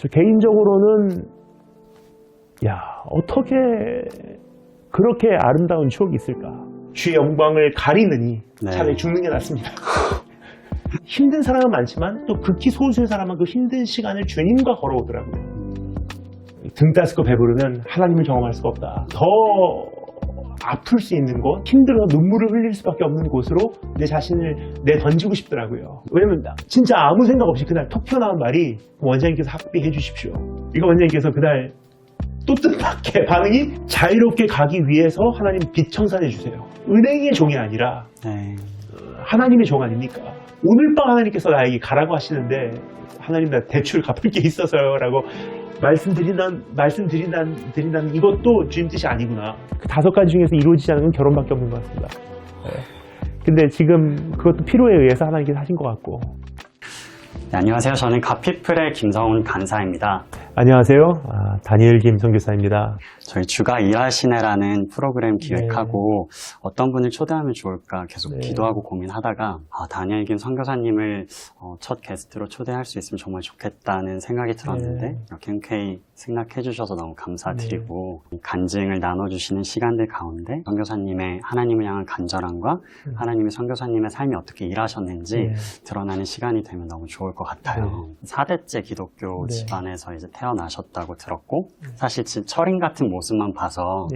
저 개인적으로는 야, 어떻게 그렇게 아름다운 추억이 있을까? 주의 영광을 가리느니 네. 차라리 죽는 게 낫습니다. 힘든 사람은 많지만 또 극히 소수의 사람은 그 힘든 시간을 주님과 걸어오더라고요. 등 따스고 배부르면 하나님을 경험할 수가 없다. 더 아플 수 있는 곳, 힘들어서 눈물을 흘릴 수밖에 없는 곳으로 내 자신을 내던지고 싶더라고요. 왜냐면 진짜 아무 생각 없이 그날 톡 튀어나온 말이 원장님께서 합의해 주십시오. 이거 원장님께서 그날 또 뜻밖의 반응이 자유롭게 가기 위해서 하나님 빚 청산해 주세요. 은행의 종이 아니라 네. 하나님의 종 아닙니까? 오늘 밤 하나님께서 나에게 가라고 하시는데 하나님 나 대출 갚을 게 있어서요 라고 말씀드린다는 이것도 주님 뜻이 아니구나. 그 5가지 중에서 이루어지지 않은 건 결혼밖에 없는 것 같습니다. 네. 근데 지금 그것도 필요에 의해서 하나님께서 하신 것 같고. 네, 안녕하세요. 저는 갓피플의 김성훈 간사입니다. 안녕하세요. 다니엘 김 선교사입니다. 저희 주가 일하시네라는 프로그램 기획하고 어떤 분을 초대하면 좋을까 계속 기도하고 고민하다가 다니엘 김 선교사님을 첫 게스트로 초대할 수 있으면 정말 좋겠다는 생각이 들었는데 이렇게 흔쾌히 승낙해 주셔서 너무 감사드리고 간증을 나눠주시는 시간들 가운데 선교사님의 하나님을 향한 간절함과 하나님의 선교사님의 삶이 어떻게 일하셨는지 드러나는 시간이 되면 너무 좋을 것 같아요. 4대째 기독교 집안에서 이제 태어나셨다고 들었고 사실 철인 같은 모습만 봐서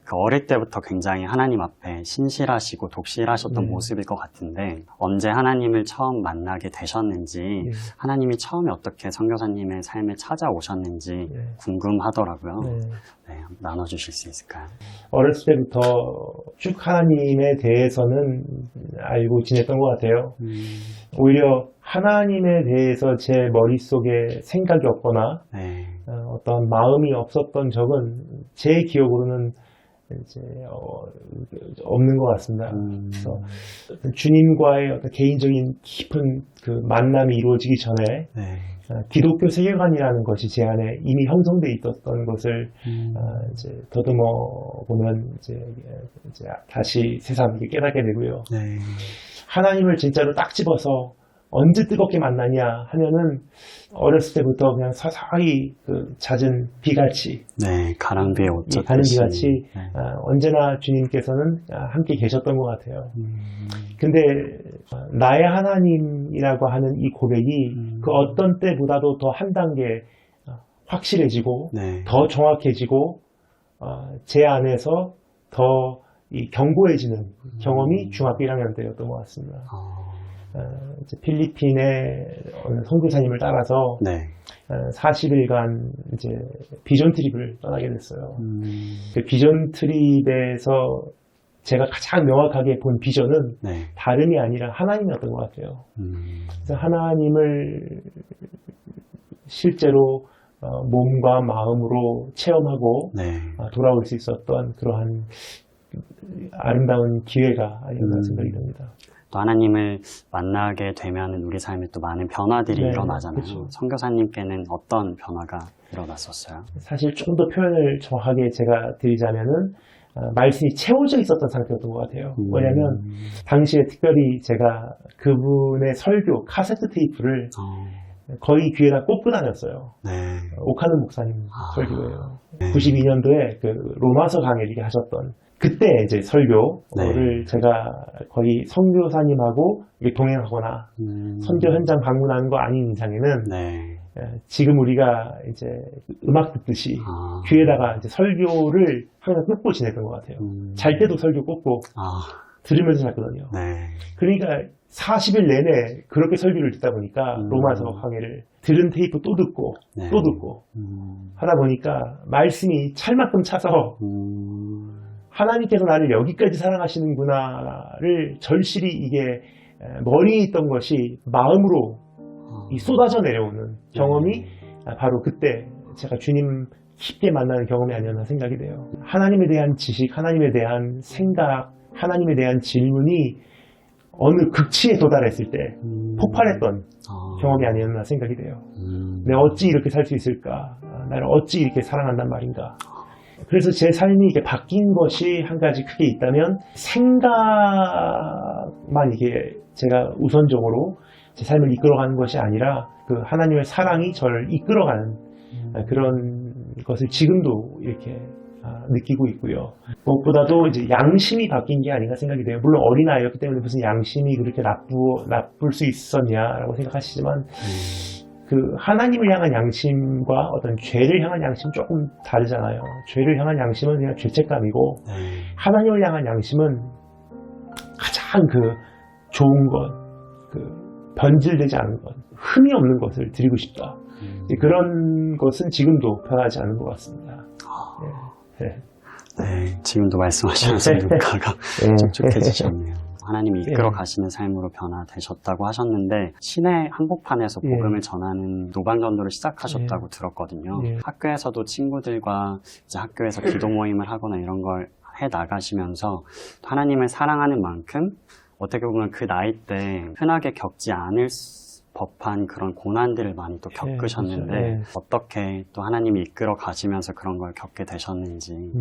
그 어릴 때부터 굉장히 하나님 앞에 신실하시고 독실하셨던 모습일 것 같은데 언제 하나님을 처음 만나게 되셨는지 하나님이 처음에 어떻게 선교사님의 삶에 찾아오셨는지 궁금하더라고요. 네, 나눠주실 수 있을까요? 어렸을 때부터 쭉 하나님에 대해서는 알고 지냈던 것 같아요. 오히려 하나님에 대해서 제 머릿속에 생각이 없거나 어떤 마음이 없었던 적은 제 기억으로는 이제 없는 것 같습니다. 그래서 주님과의 어떤 개인적인 깊은 그 만남이 이루어지기 전에 기독교 세계관이라는 것이 제 안에 이미 형성돼 있었던 것을 이제 더듬어 보면 이제 다시 새삼 깨닫게 되고요. 하나님을 진짜로 딱 집어서 언제 뜨겁게 만나냐 하면은 어렸을 때부터 그냥 서서히 그 잦은 비같이 가랑비에 옷 젖듯이 가는 비같이 언제나 주님께서는 함께 계셨던 것 같아요. 근데 나의 하나님이라고 하는 이 고백이 그 어떤 때보다도 더 한 단계 확실해지고 더 정확해지고 제 안에서 더 이 견고해지는 경험이 중학교 1학년 때였던 것 같습니다. 이제 필리핀의 어느 선교사님을 따라서 40일간 이제 비전 트립을 떠나게 됐어요. 그 비전 트립에서 제가 가장 명확하게 본 비전은 다름이 아니라 하나님이었던 것 같아요. 그래서 하나님을 실제로 몸과 마음으로 체험하고 돌아올 수 있었던 그러한 아름다운 기회가 아니었나 생각이 듭니다. 또 하나님을 만나게 되면 우리 삶에 또 많은 변화들이 일어나잖아요. 그렇죠. 선교사님께는 어떤 변화가 일어났었어요? 사실 좀 더 표현을 정확하게 제가 드리자면은 말씀이 채워져 있었던 상태였던 것 같아요. 왜냐하면 당시에 특별히 제가 그분의 설교 카세트 테이프를 거의 귀에다 꽂고 다녔어요. 오카는 목사님 설교예요. 92년도에 그 로마서 강의를 이렇게 하셨던 그때 이제 설교를 제가 거의 선교사님하고 동행하거나 선교 현장 방문하는 거 아닌 이상에는 지금 우리가 이제 음악 듣듯이 귀에다가 이제 설교를 항상 꽂고 지냈던 것 같아요. 잘 때도 설교 꽂고 들으면서 잤거든요. 그러니까 40일 내내 그렇게 설교를 듣다 보니까 로마서 강의를 들은 테이프 또 듣고 또 듣고 하다 보니까 말씀이 찰만큼 차서 하나님께서 나를 여기까지 사랑하시는구나를 절실히 이게 머리에 있던 것이 마음으로 쏟아져 내려오는 경험이 바로 그때 제가 주님 깊게 만나는 경험이 아니었나 생각이 돼요. 하나님에 대한 지식, 하나님에 대한 생각, 하나님에 대한 질문이 어느 극치에 도달했을 때 폭발했던 경험이 아니었나 생각이 돼요. 내가 어찌 이렇게 살 수 있을까? 나를 어찌 이렇게 사랑한단 말인가? 그래서 제 삶이 이게 바뀐 것이 한 가지 크게 있다면 생각만 이게 제가 우선적으로 제 삶을 이끌어가는 것이 아니라 그 하나님의 사랑이 저를 이끌어가는 그런 것을 지금도 이렇게 느끼고 있고요. 무엇보다도 이제 양심이 바뀐 게 아닌가 생각이 돼요. 물론 어린아이였기 때문에 무슨 양심이 그렇게 나쁠 수 있었냐라고 생각하시지만 그 하나님을 향한 양심과 어떤 죄를 향한 양심 조금 다르잖아요. 죄를 향한 양심은 그냥 죄책감이고 하나님을 향한 양심은 가장 그 좋은 것, 그 변질되지 않은 것, 흠이 없는 것을 드리고 싶다. 그런 것은 지금도 변하지 않은 것 같습니다. 네, 지금도 말씀하시면서 눈가가 촉촉해지셨네요. 하나님이 이끌어 가시는 삶으로 변화되셨다고 하셨는데 시내 한복판에서 복음을 전하는 노방전도를 시작하셨다고 들었거든요. 학교에서도 친구들과 이제 학교에서 기도 모임을 하거나 이런 걸 해 나가시면서 하나님을 사랑하는 만큼 어떻게 보면 그 나이 때 흔하게 겪지 않을 법한 그런 고난들을 많이 또 겪으셨는데 어떻게 또 하나님이 이끌어 가시면서 그런 걸 겪게 되셨는지.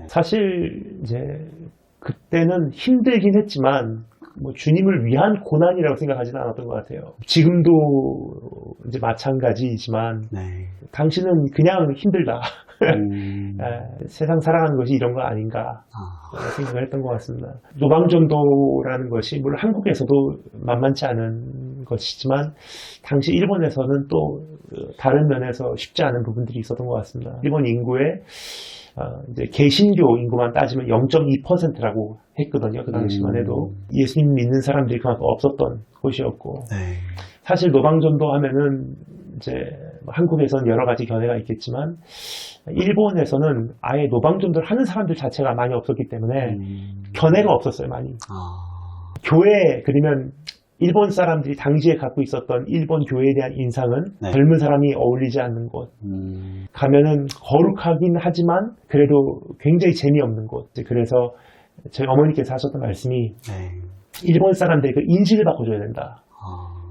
사실 이제 그때는 힘들긴 했지만 뭐 주님을 위한 고난이라고 생각하지는 않았던 것 같아요. 지금도 이제 마찬가지이지만 당신은 그냥 힘들다. 세상 살아가는 것이 이런 거 아닌가 생각을 했던 것 같습니다. 노방전도라는 것이 물론 한국에서도 만만치 않은 것이지만 당시 일본에서는 또 다른 면에서 쉽지 않은 부분들이 있었던 것 같습니다. 일본 인구의 이제 개신교 인구만 따지면 0.2%라고 했거든요. 그 당시만 해도 예수님 믿는 사람들이 그만큼 없었던 곳이었고 사실 노방전도 하면은 이제 한국에서는 여러 가지 견해가 있겠지만 일본에서는 아예 노방전도를 하는 사람들 자체가 많이 없었기 때문에 견해가 없었어요, 많이. 교회, 그러면 일본 사람들이 당시에 갖고 있었던 일본 교회에 대한 인상은 젊은 사람이 어울리지 않는 곳. 가면은 거룩하긴 하지만 그래도 굉장히 재미없는 곳. 그래서 저희 어머니께서 하셨던 말씀이 일본 사람들이 그 인식을 바꿔줘야 된다.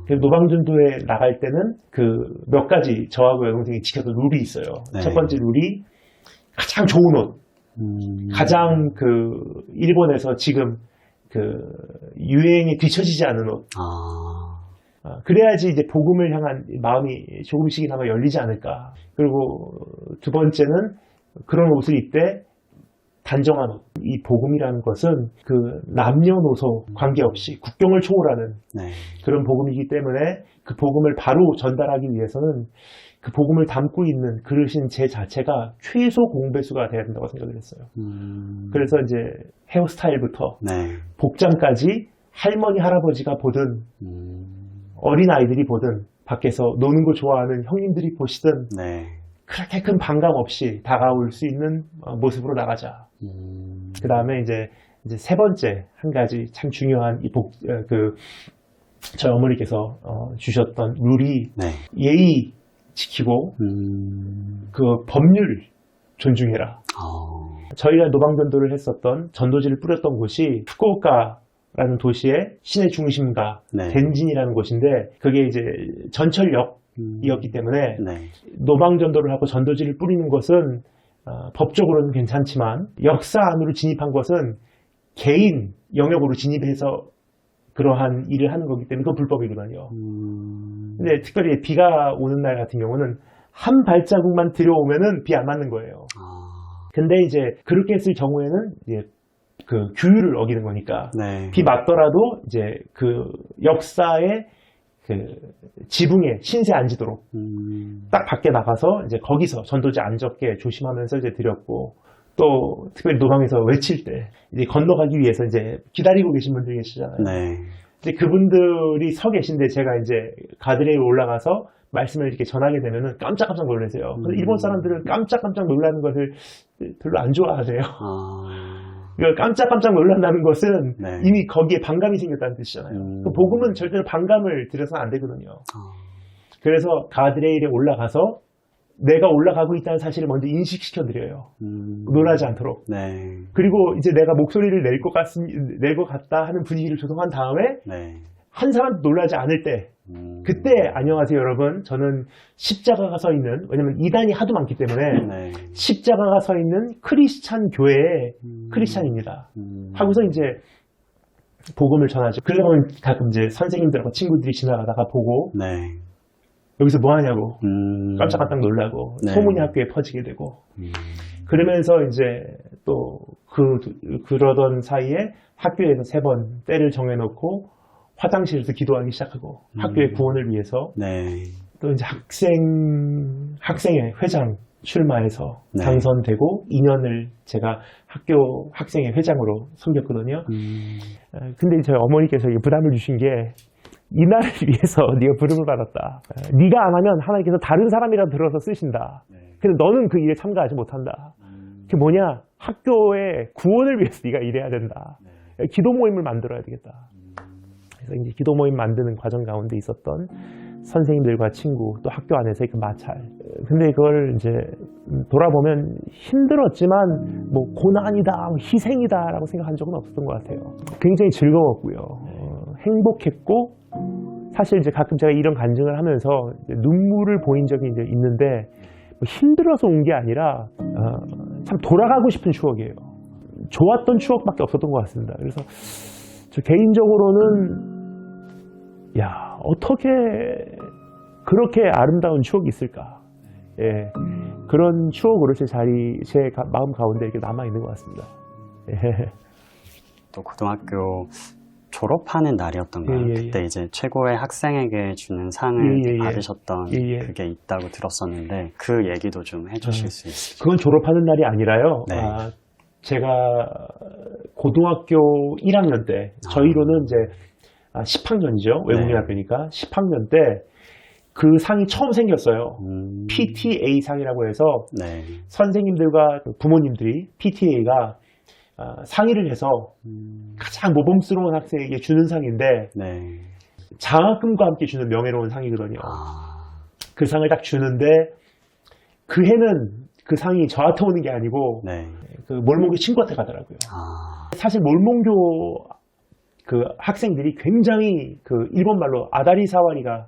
그래서 노방전도에 나갈 때는 그 몇 가지 저하고 여동생이 지켰던 룰이 있어요. 첫 번째 룰이 가장 좋은 옷. 가장 그 일본에서 지금 그 유행에 뒤처지지 않은 옷. 그래야지 이제 복음을 향한 마음이 조금씩이나마 열리지 않을까. 그리고 두 번째는 그런 옷을 입되 단정한 옷. 이 복음이라는 것은 그 남녀노소 관계없이 국경을 초월하는 그런 복음이기 때문에 그 복음을 바로 전달하기 위해서는 그 복음을 담고 있는 그릇인 제 자체가 최소 공배수가 돼야 된다고 생각을 했어요. 그래서 이제 헤어스타일부터 복장까지 할머니, 할아버지가 보든 어린아이들이 보든 밖에서 노는 거 좋아하는 형님들이 보시든 그렇게 큰 반감 없이 다가올 수 있는 모습으로 나가자. 그 다음에 이제 세 번째 한 가지 참 중요한 저희 어머니께서 주셨던 룰이 예의 지키고 그 법률 존중해라. 저희가 노방전도를 했었던 전도지를 뿌렸던 곳이 후쿠오카라는 도시의 시내 중심가 덴진이라는 곳인데 그게 이제 전철역이었기 때문에 노방전도를 하고 전도지를 뿌리는 것은 법적으로는 괜찮지만 역사 안으로 진입한 것은 개인 영역으로 진입해서 그러한 일을 하는 거기 때문에 그건 불법이거든요. 근데 특별히 비가 오는 날 같은 경우는 한 발자국만 들여오면은 비 안 맞는 거예요. 근데 이제 그렇게 했을 경우에는 이제 그 규율을 어기는 거니까 비 맞더라도 이제 그 역사의 그 지붕에 신세 안 지도록 딱 밖에 나가서 이제 거기서 전도지 안 적게 조심하면서 이제 드렸고 또 특별히 노방에서 외칠 때 이제 건너가기 위해서 이제 기다리고 계신 분들이 계시잖아요. 이제 그분들이 서 계신데 제가 이제 가드레일 올라가서 말씀을 이렇게 전하게 되면은 깜짝깜짝 놀라세요. 근데 일본 사람들은 깜짝깜짝 놀라는 것을 별로 안 좋아하세요. 깜짝깜짝 놀란다는 것은 이미 거기에 반감이 생겼다는 뜻이잖아요. 그 복음은 절대로 반감을 들여서는 안 되거든요. 그래서 가드레일에 올라가서 내가 올라가고 있다는 사실을 먼저 인식시켜드려요. 놀라지 않도록. 그리고 이제 내가 목소리를 낼 것 같다 하는 분위기를 조성한 다음에 한 사람도 놀라지 않을 때 그때 안녕하세요 여러분 저는 십자가가 서 있는 왜냐면 이단이 하도 많기 때문에 십자가가 서 있는 크리스찬 교회의 크리스찬입니다. 하고서 이제 복음을 전하죠. 그러다 보면 가끔 이제 선생님들하고 친구들이 지나가다가 보고 여기서 뭐 하냐고 깜짝깜짝 놀라고 네. 소문이 학교에 퍼지게 되고 그러면서 이제 또 그러던 사이에 학교에서 3번 때를 정해놓고 화장실에서 기도하기 시작하고 학교의 구원을 위해서 네. 또 이제 학생회 회장 출마해서 네. 당선되고 2년을 제가 학교 학생회 회장으로 섬겼거든요. 근데 저희 어머니께서 이게 부담을 주신 게 이날을 위해서 네가 부름을 받았다. 네가 안 하면 하나님께서 다른 사람이라도 들어서 쓰신다. 근데 너는 그 일에 참가하지 못한다. 그게 뭐냐? 학교의 구원을 위해서 네가 일해야 된다. 기도 모임을 만들어야 되겠다. 그래서 이제 기도 모임 만드는 과정 가운데 있었던 선생님들과 친구, 또 학교 안에서의 그 마찰. 근데 그걸 이제 돌아보면 힘들었지만 뭐 고난이다, 뭐 희생이다라고 생각한 적은 없었던 것 같아요. 굉장히 즐거웠고요. 행복했고, 사실 이제 가끔 제가 이런 간증을 하면서 이제 눈물을 보인 적이 이제 있는데 뭐 힘들어서 온 게 아니라 참 돌아가고 싶은 추억이에요. 좋았던 추억밖에 없었던 것 같습니다. 그래서 저 개인적으로는 야, 어떻게 그렇게 아름다운 추억이 있을까? 예, 그런 추억으로 제 마음 가운데 이렇게 남아 있는 것 같습니다. 예. 또 고등학교 졸업하는 날이었던가요? 그때 이제 최고의 학생에게 주는 상을 받으셨던 그게 있다고 들었었는데 그 얘기도 좀 해주실 수 있을까요? 그건 졸업하는 날이 아니라요. 네. 제가 고등학교 1학년 때 저희로는 이제 10학년이죠. 외국인학교니까 10학년 때 그 상이 처음 생겼어요. PTA 상이라고 해서 네. 선생님들과 부모님들이 PTA가 상의를 해서 가장 모범스러운 학생에게 주는 상인데 네. 장학금과 함께 주는 명예로운 상이거든요. 그 상을 딱 주는데 그 해는 그 상이 저한테 오는 게 아니고 네. 그 몰몬교 친구한테 가더라고요. 사실 몰몬교 그 학생들이 굉장히 그 일본말로 아다리 사와리가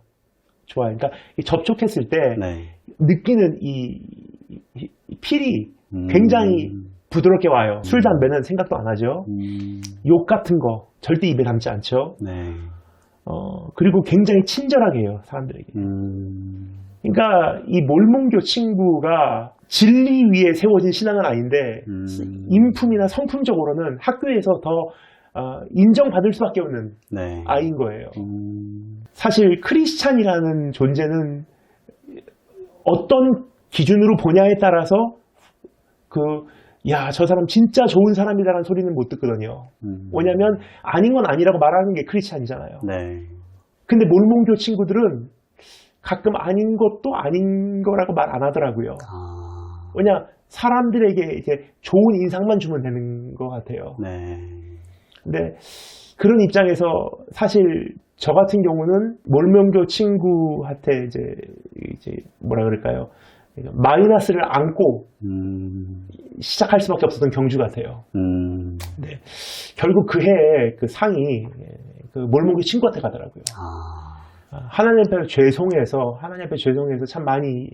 좋아요. 그러니까 접촉했을 때 네. 느끼는 이 필이 굉장히 부드럽게 와요. 술, 담배는 생각도 안 하죠. 욕 같은 거 절대 입에 담지 않죠. 네. 그리고 굉장히 친절하게 해요, 사람들에게. 그러니까 이 몰몬교 친구가 진리 위에 세워진 신앙은 아닌데 인품이나 성품적으로는 학교에서 더 인정받을 수밖에 없는 네. 아이인 거예요. 사실 크리스찬이라는 존재는 어떤 기준으로 보냐에 따라서 저 사람 진짜 좋은 사람이다라는 소리는 못 듣거든요. 왜냐면 아닌 건 아니라고 말하는 게 크리스찬이잖아요. 네. 근데 몰몬교 친구들은 가끔 아닌 것도 아닌 거라고 말 안 하더라고요. 왜냐, 사람들에게 이제 좋은 인상만 주면 되는 것 같아요. 네. 근데 그런 입장에서 사실 저 같은 경우는 몰몬교 친구한테 이제 뭐라 그럴까요? 마이너스를 안고 시작할 수밖에 없었던 경주 같아요. 네. 결국 그해 그 상이 그 몰몬교 친구한테 가더라고요. 하나님 앞에 죄송해서 참 많이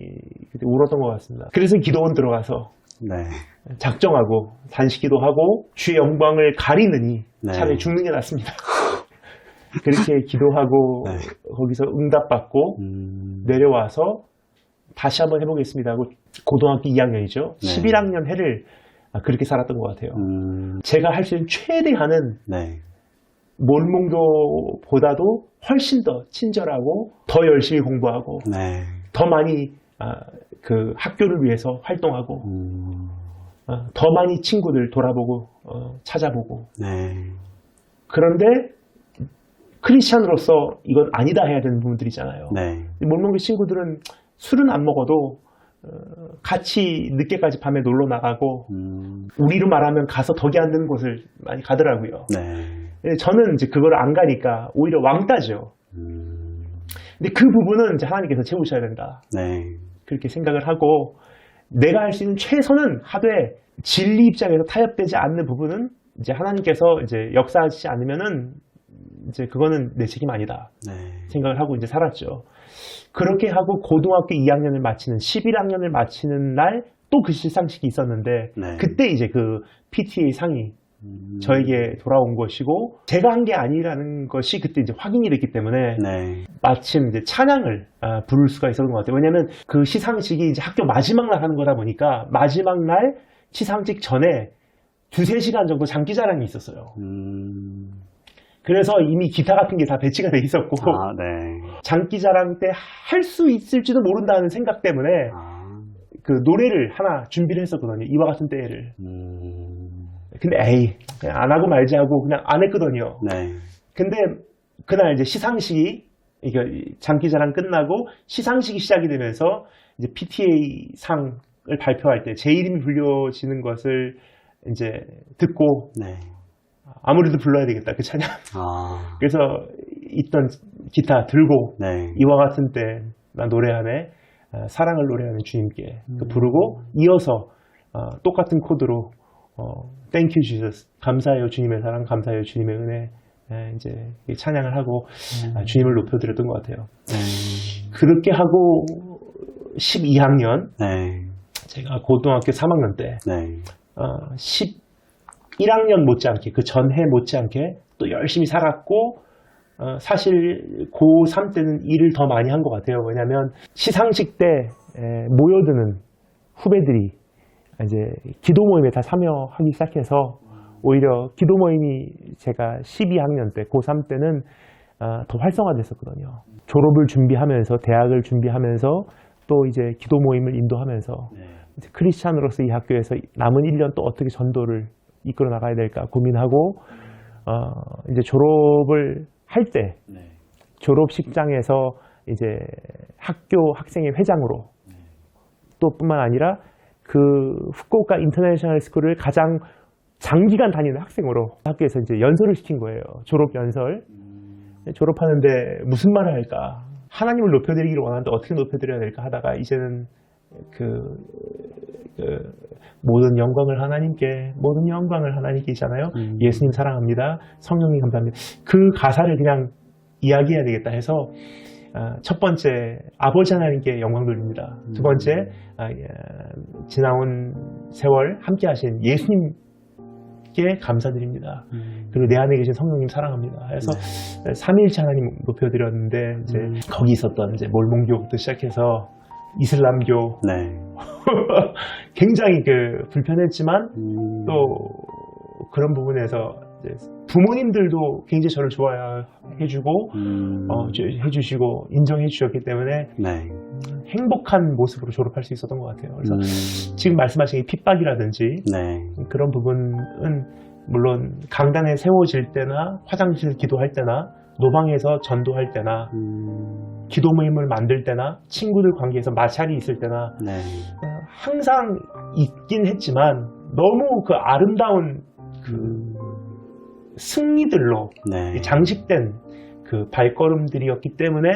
울었던 것 같습니다. 그래서 기도원 들어가서 네. 작정하고 단식기도 하고 주의 영광을 가리느니 네. 차라리 죽는 게 낫습니다. 그렇게 기도하고 네. 거기서 응답받고 내려와서 다시 한번 해보겠습니다 하고 고등학교 2학년이죠. 네. 11학년 해를 그렇게 살았던 것 같아요. 제가 할 수 있는 최대한은 네. 몰몬교보다도 훨씬 더 친절하고 더 열심히 공부하고 네. 더 많이 그 학교를 위해서 활동하고 더 많이 친구들 돌아보고 찾아보고 네. 그런데 크리스찬으로서 이건 아니다 해야 되는 부분들이잖아요. 네. 몰몬교 친구들은 술은 안 먹어도 같이 늦게까지 밤에 놀러 나가고 우리로 말하면 가서 덕이 안 드는 곳을 많이 가더라고요. 네. 저는 이제 그걸 안 가니까 오히려 왕따죠. 근데 그 부분은 이제 하나님께서 채우셔야 된다. 네. 그렇게 생각을 하고 내가 할 수 있는 최선은 하되 진리 입장에서 타협되지 않는 부분은 이제 하나님께서 이제 역사하시지 않으면은 이제 그거는 내 책임 아니다. 네. 생각을 하고 이제 살았죠. 그렇게 하고 고등학교 2학년을 마치는 11학년을 마치는 날 또 그 시상식이 있었는데 네. 그때 이제 그 PTA 상이 저에게 돌아온 것이고 제가 한 게 아니라는 것이 그때 이제 확인이 됐기 때문에 네. 마침 이제 찬양을 부를 수가 있었던 것 같아요. 왜냐하면 그 시상식이 이제 학교 마지막 날 하는 거다 보니까 마지막 날 시상식 전에 2-3시간 정도 장기자랑이 있었어요. 그래서 이미 기타 같은 게 다 배치가 돼 있었고 아, 네. 장기자랑 때 할 수 있을지도 모른다는 생각 때문에 그 노래를 하나 준비를 했었거든요. 이와 같은 때를. 근데 에이 그냥 안 하고 말지 하고 그냥 안 했거든요. 네. 근데 그날 이제 시상식이 이게 장기자랑 끝나고 시상식이 시작이 되면서 이제 PTA 상을 발표할 때 제 이름이 불려지는 것을 이제 듣고 네. 아무래도 불러야 되겠다 그 찬양. 아, 그래서 있던 기타 들고 네. 이와 같은 때 나 노래하네 사랑을 노래하는 주님께 그 부르고 이어서 똑같은 코드로 Thank you Jesus 감사해요 주님의 사랑 감사해요 주님의 은혜 이제 찬양을 하고 주님을 높여드렸던 것 같아요. 그렇게 하고 12학년 네. 제가 고등학교 3학년 때 네. 11학년 못지않게 그 전해 못지않게 또 열심히 살았고 사실 고3 때는 일을 더 많이 한 것 같아요. 왜냐하면 시상식 때 모여드는 후배들이 이제 기도 모임에 다 참여하기 시작해서 오히려 기도 모임이 제가 12학년 때 고3 때는 더 활성화됐었거든요. 졸업을 준비하면서 대학을 준비하면서 또 이제 기도 모임을 인도하면서 이제 크리스찬으로서 이 학교에서 남은 1년 또 어떻게 전도를 이끌어 나가야 될까 고민하고 이제 졸업을 할 때 졸업식장에서 이제 학교 학생회 회장으로 또 뿐만 아니라 그 후쿠오카 인터내셔널 스쿨을 가장 장기간 다니는 학생으로 학교에서 이제 연설을 시킨 거예요. 졸업 연설. 졸업하는데 무슨 말을 할까? 하나님을 높여드리기를 원하는데 어떻게 높여드려야 될까 하다가 이제는 모든 영광을 하나님께잖아요. 예수님 사랑합니다. 성령님 감사합니다. 그 가사를 그냥 이야기해야 되겠다 해서 첫 번째 아버지 하나님께 영광 돌립니다. 두 번째 지나온 세월 함께 하신 예수님께 감사드립니다. 그리고 내 안에 계신 성령님 사랑합니다. 해서 삼위일체 하나님 높여드렸는데 이제 거기 있었던 이제 몰몬교부터 시작해서 이슬람교 네. 굉장히 불편했지만 또 그런 부분에서 이제 부모님들도 굉장히 저를 좋아해주고 해주시고 인정해 주셨기 때문에 네. 행복한 모습으로 졸업할 수 있었던 것 같아요. 그래서 지금 말씀하신 핍박이라든지 네. 그런 부분은 물론 강단에 세워질 때나 화장실 기도할 때나 노방에서 전도할 때나 기도 모임을 만들 때나 친구들 관계에서 마찰이 있을 때나 네. 항상 있긴 했지만 너무 그 아름다운 그 승리들로 네. 장식된 그 발걸음들이었기 때문에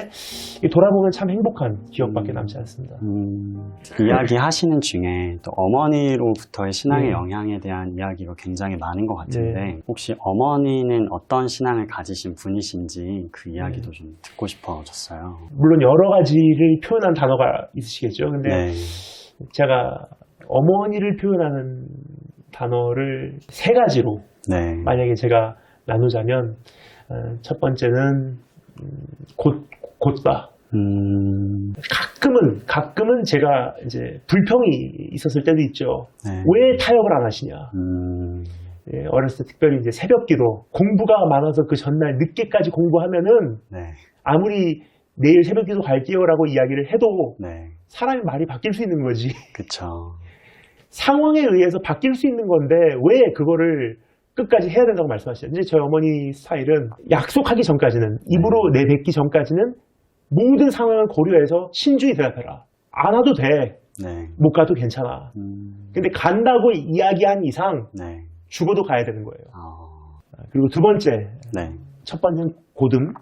돌아보면 참 행복한 기억밖에 남지 않습니다. 이야기 하시는 중에 또 어머니로부터의 신앙의 네. 영향에 대한 이야기가 굉장히 많은 것 같은데 네. 혹시 어머니는 어떤 신앙을 가지신 분이신지 그 이야기도 좀 듣고 싶어졌어요. 물론 여러 가지를 표현한 단어가 있으시겠죠. 근데 네. 제가 어머니를 표현하는 단어를 3가지로 네. 만약에 제가 나누자면 첫 번째는 곧다. 가끔은 제가 이제 불평이 있었을 때도 있죠. 네. 왜 타협을 안 하시냐. 예, 어렸을 때 특별히 이제 새벽기도 공부가 많아서 그 전날 늦게까지 공부하면은 네. 아무리 내일 새벽기도 갈게요라고 이야기를 해도 네. 사람이 말이 바뀔 수 있는 거지. 그쵸. 상황에 의해서 바뀔 수 있는 건데 왜 그거를 끝까지 해야 된다고 말씀하시죠. 이제 저희 어머니 스타일은 약속하기 전까지는 입으로 내뱉기 전까지는 모든 상황을 고려해서 신중히 대답해라. 안 와도 돼. 네. 못 가도 괜찮아. 근데 간다고 이야기한 이상 네. 죽어도 가야 되는 거예요. 어. 그리고 두 번째, 네. 첫 번째는 고듬,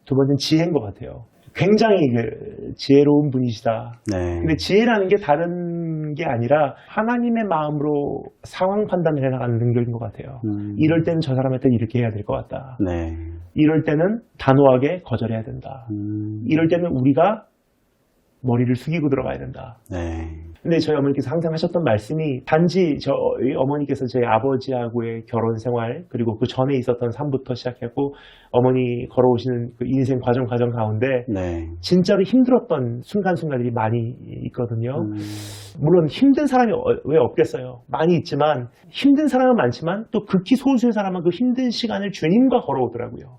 두 번째는 지혜인 것 같아요. 굉장히 지혜로운 분이시다. 네. 근데 지혜라는 게 다른 게 아니라 하나님의 마음으로 상황 판단을 해나가는 능력인 것 같아요. 이럴 때는 저 사람한테 이렇게 해야 될 것 같다. 네. 이럴 때는 단호하게 거절해야 된다. 이럴 때는 우리가 머리를 숙이고 들어가야 된다. 네. 근데 저희 어머니께서 항상 하셨던 말씀이 단지 저희 어머니께서 제 아버지하고의 결혼 생활 그리고 그 전에 있었던 삶부터 시작했고 어머니 걸어오시는 그 인생 과정 가운데 네. 진짜로 힘들었던 순간순간들이 많이 있거든요. 물론 힘든 사람이 왜 없겠어요. 많이 있지만 힘든 사람은 많지만 또 극히 소수의 사람은 그 힘든 시간을 주님과 걸어오더라고요.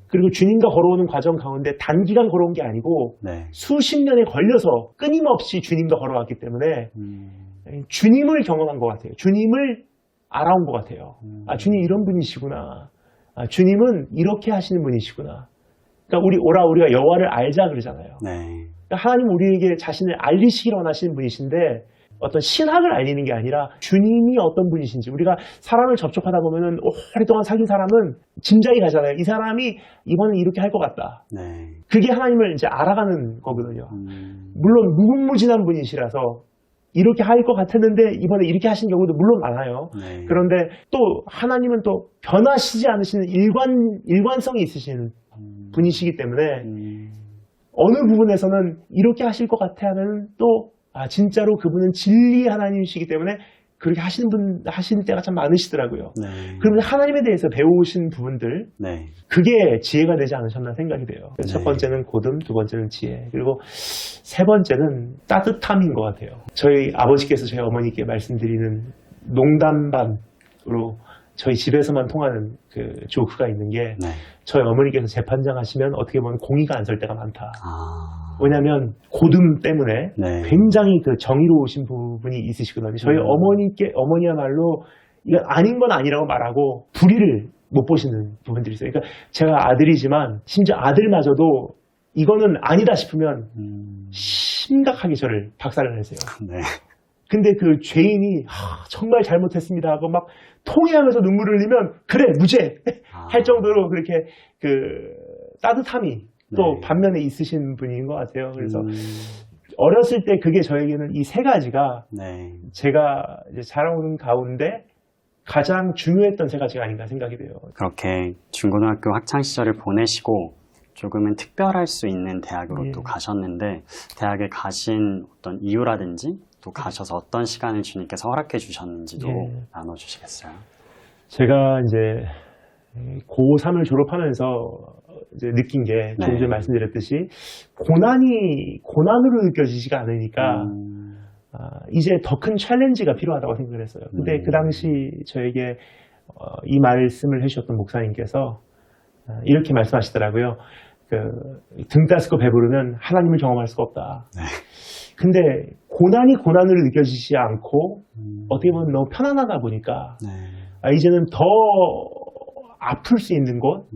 그리고 주님과 걸어오는 과정 가운데 단기간 걸어온 게 아니고 네. 수십 년에 걸려서 끊임없이 주님과 걸어왔기 때문에 주님을 경험한 것 같아요. 주님을 알아온 것 같아요. 아, 주님 이런 분이시구나. 아, 주님은 이렇게 하시는 분이시구나. 그러니까 우리가 여호와를 알자 그러잖아요. 네. 그러니까 하나님 우리에게 자신을 알리시길 원하시는 분이신데 어떤 신학을 알리는 게 아니라 주님이 어떤 분이신지 우리가 사람을 접촉하다 보면은 오랫동안 사귄 사람은 짐작이 가잖아요. 이 사람이 이번엔 이렇게 할 것 같다. 네. 그게 하나님을 이제 알아가는 거거든요. 물론 무궁무진한 분이시라서 이렇게 할 것 같았는데 이번에 이렇게 하신 경우도 물론 많아요. 네. 그런데 또 하나님은 또 변하시지 않으시는 일관성이 있으신 분이시기 때문에 어느 부분에서는 이렇게 하실 것 같아 하면 또 진짜로 그분은 진리 하나님이시기 때문에 그렇게 하시는 때가 참 많으시더라고요. 네. 그러면 하나님에 대해서 배우신 부분들, 네. 그게 지혜가 되지 않으셨나 생각이 돼요. 네. 첫 번째는 고듬, 두 번째는 지혜, 그리고 세 번째는 따뜻함인 것 같아요. 저희 아버지께서 저희 어머니께 말씀드리는 농담 반으로 저희 집에서만 통하는 그 조크가 있는 게 네. 저희 어머니께서 재판장 하시면 어떻게 보면 공의가 안 설 때가 많다. 왜냐하면 고듬 때문에 네. 굉장히 그 정의로우신 부분이 있으시거든요. 저희 어머니야말로 이건 아닌 건 아니라고 말하고 불의를 못 보시는 부분들이 있어요. 그러니까 제가 아들이지만 심지어 아들마저도 이거는 아니다 싶으면 심각하게 저를 박살을 내세요. 네. 근데 그 죄인이 정말 잘못했습니다 하고 막 통회하면서 눈물을 흘리면 그래 무죄 할 정도로 그렇게 그 따뜻함이 또 네. 반면에 있으신 분인 것 같아요. 그래서 어렸을 때 그게 저에게는 이 세 가지가 네. 제가 이제 자라오는 가운데 가장 중요했던 세 가지가 아닌가 생각이 돼요. 그렇게 중고등학교 학창 시절을 보내시고 조금은 특별할 수 있는 대학으로 예. 또 가셨는데 대학에 가신 어떤 이유라든지 또 가셔서 어떤 시간을 주님께서 허락해 주셨는지도 예. 나눠주시겠어요? 제가 이제 고3을 졸업하면서 이제 느낀 게 조금 전에 네. 말씀드렸듯이 고난으로 느껴지지가 않으니까 이제 더 큰 챌린지가 필요하다고 생각을 했어요. 근데 그 당시 저에게 이 말씀을 해주셨던 목사님께서 이렇게 말씀하시더라고요. 등 따스고 배부르면 하나님을 경험할 수가 없다. 네. 근데 고난으로 느껴지지 않고 어떻게 보면 너무 편안하다 보니까 네. 이제는 더 아플 수 있는 곳,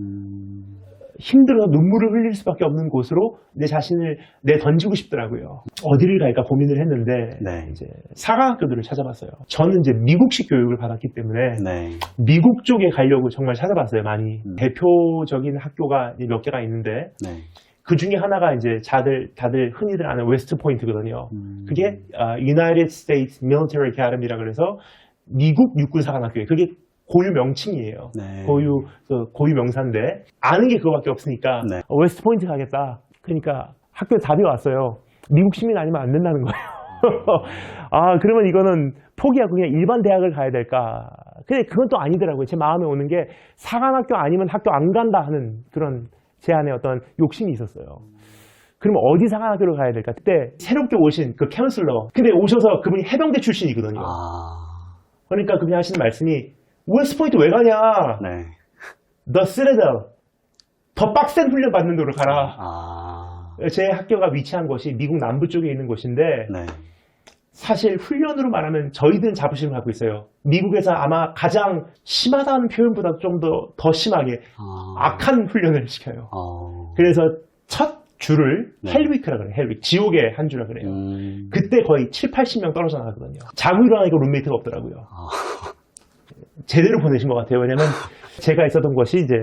힘들어서 눈물을 흘릴 수밖에 없는 곳으로 내 자신을 내던지고 싶더라고요. 어디를 갈까 고민을 했는데 네. 이제 사관학교들을 찾아봤어요. 저는 이제 미국식 교육을 받았기 때문에 네. 미국 쪽에 가려고 정말 찾아봤어요. 많이 대표적인 학교가 이제 몇 개가 있는데 네. 그 중에 하나가 이제 다들 흔히들 아는 웨스트 포인트거든요. 그게 United States Military Academy라 그래서 미국 육군사관학교예요. 그게 고유 명칭이에요. 네. 고유 명사인데 아는 게 그거밖에 없으니까 네. 웨스트 포인트 가겠다. 그러니까 학교에 답이 왔어요. 미국 시민 아니면 안 된다는 거예요. 그러면 이거는 포기하고 그냥 일반 대학을 가야 될까? 근데 그건 또 아니더라고요. 제 마음에 오는 게 사관학교 아니면 학교 안 간다 하는 그런 제 안에 어떤 욕심이 있었어요. 그러면 어디 사관학교를 가야 될까? 그때 새롭게 오신 그 카운슬러. 근데 오셔서 그분이 해병대 출신이거든요. 그러니까 그분이 하시는 말씀이 웨스트 포인트 왜 가냐? 네. 더 쓰레더. 더 빡센 훈련 받는 데로 가라. 제 학교가 위치한 곳이 미국 남부 쪽에 있는 곳인데 네. 사실 훈련으로 말하면 저희들은 자부심을 갖고 있어요. 미국에서 아마 가장 심하다는 표현보다 좀 더 심하게 악한 훈련을 시켜요. 그래서 첫 줄을 네. 헬위크라 그래요. 헬위크. 지옥의 한 주라 그래요. 그때 거의 7, 80명 떨어져 나가거든요. 자고 일어나니까 룸메이트가 없더라고요. 제대로 보내신 것 같아요. 왜냐면 제가 있었던 곳이 이제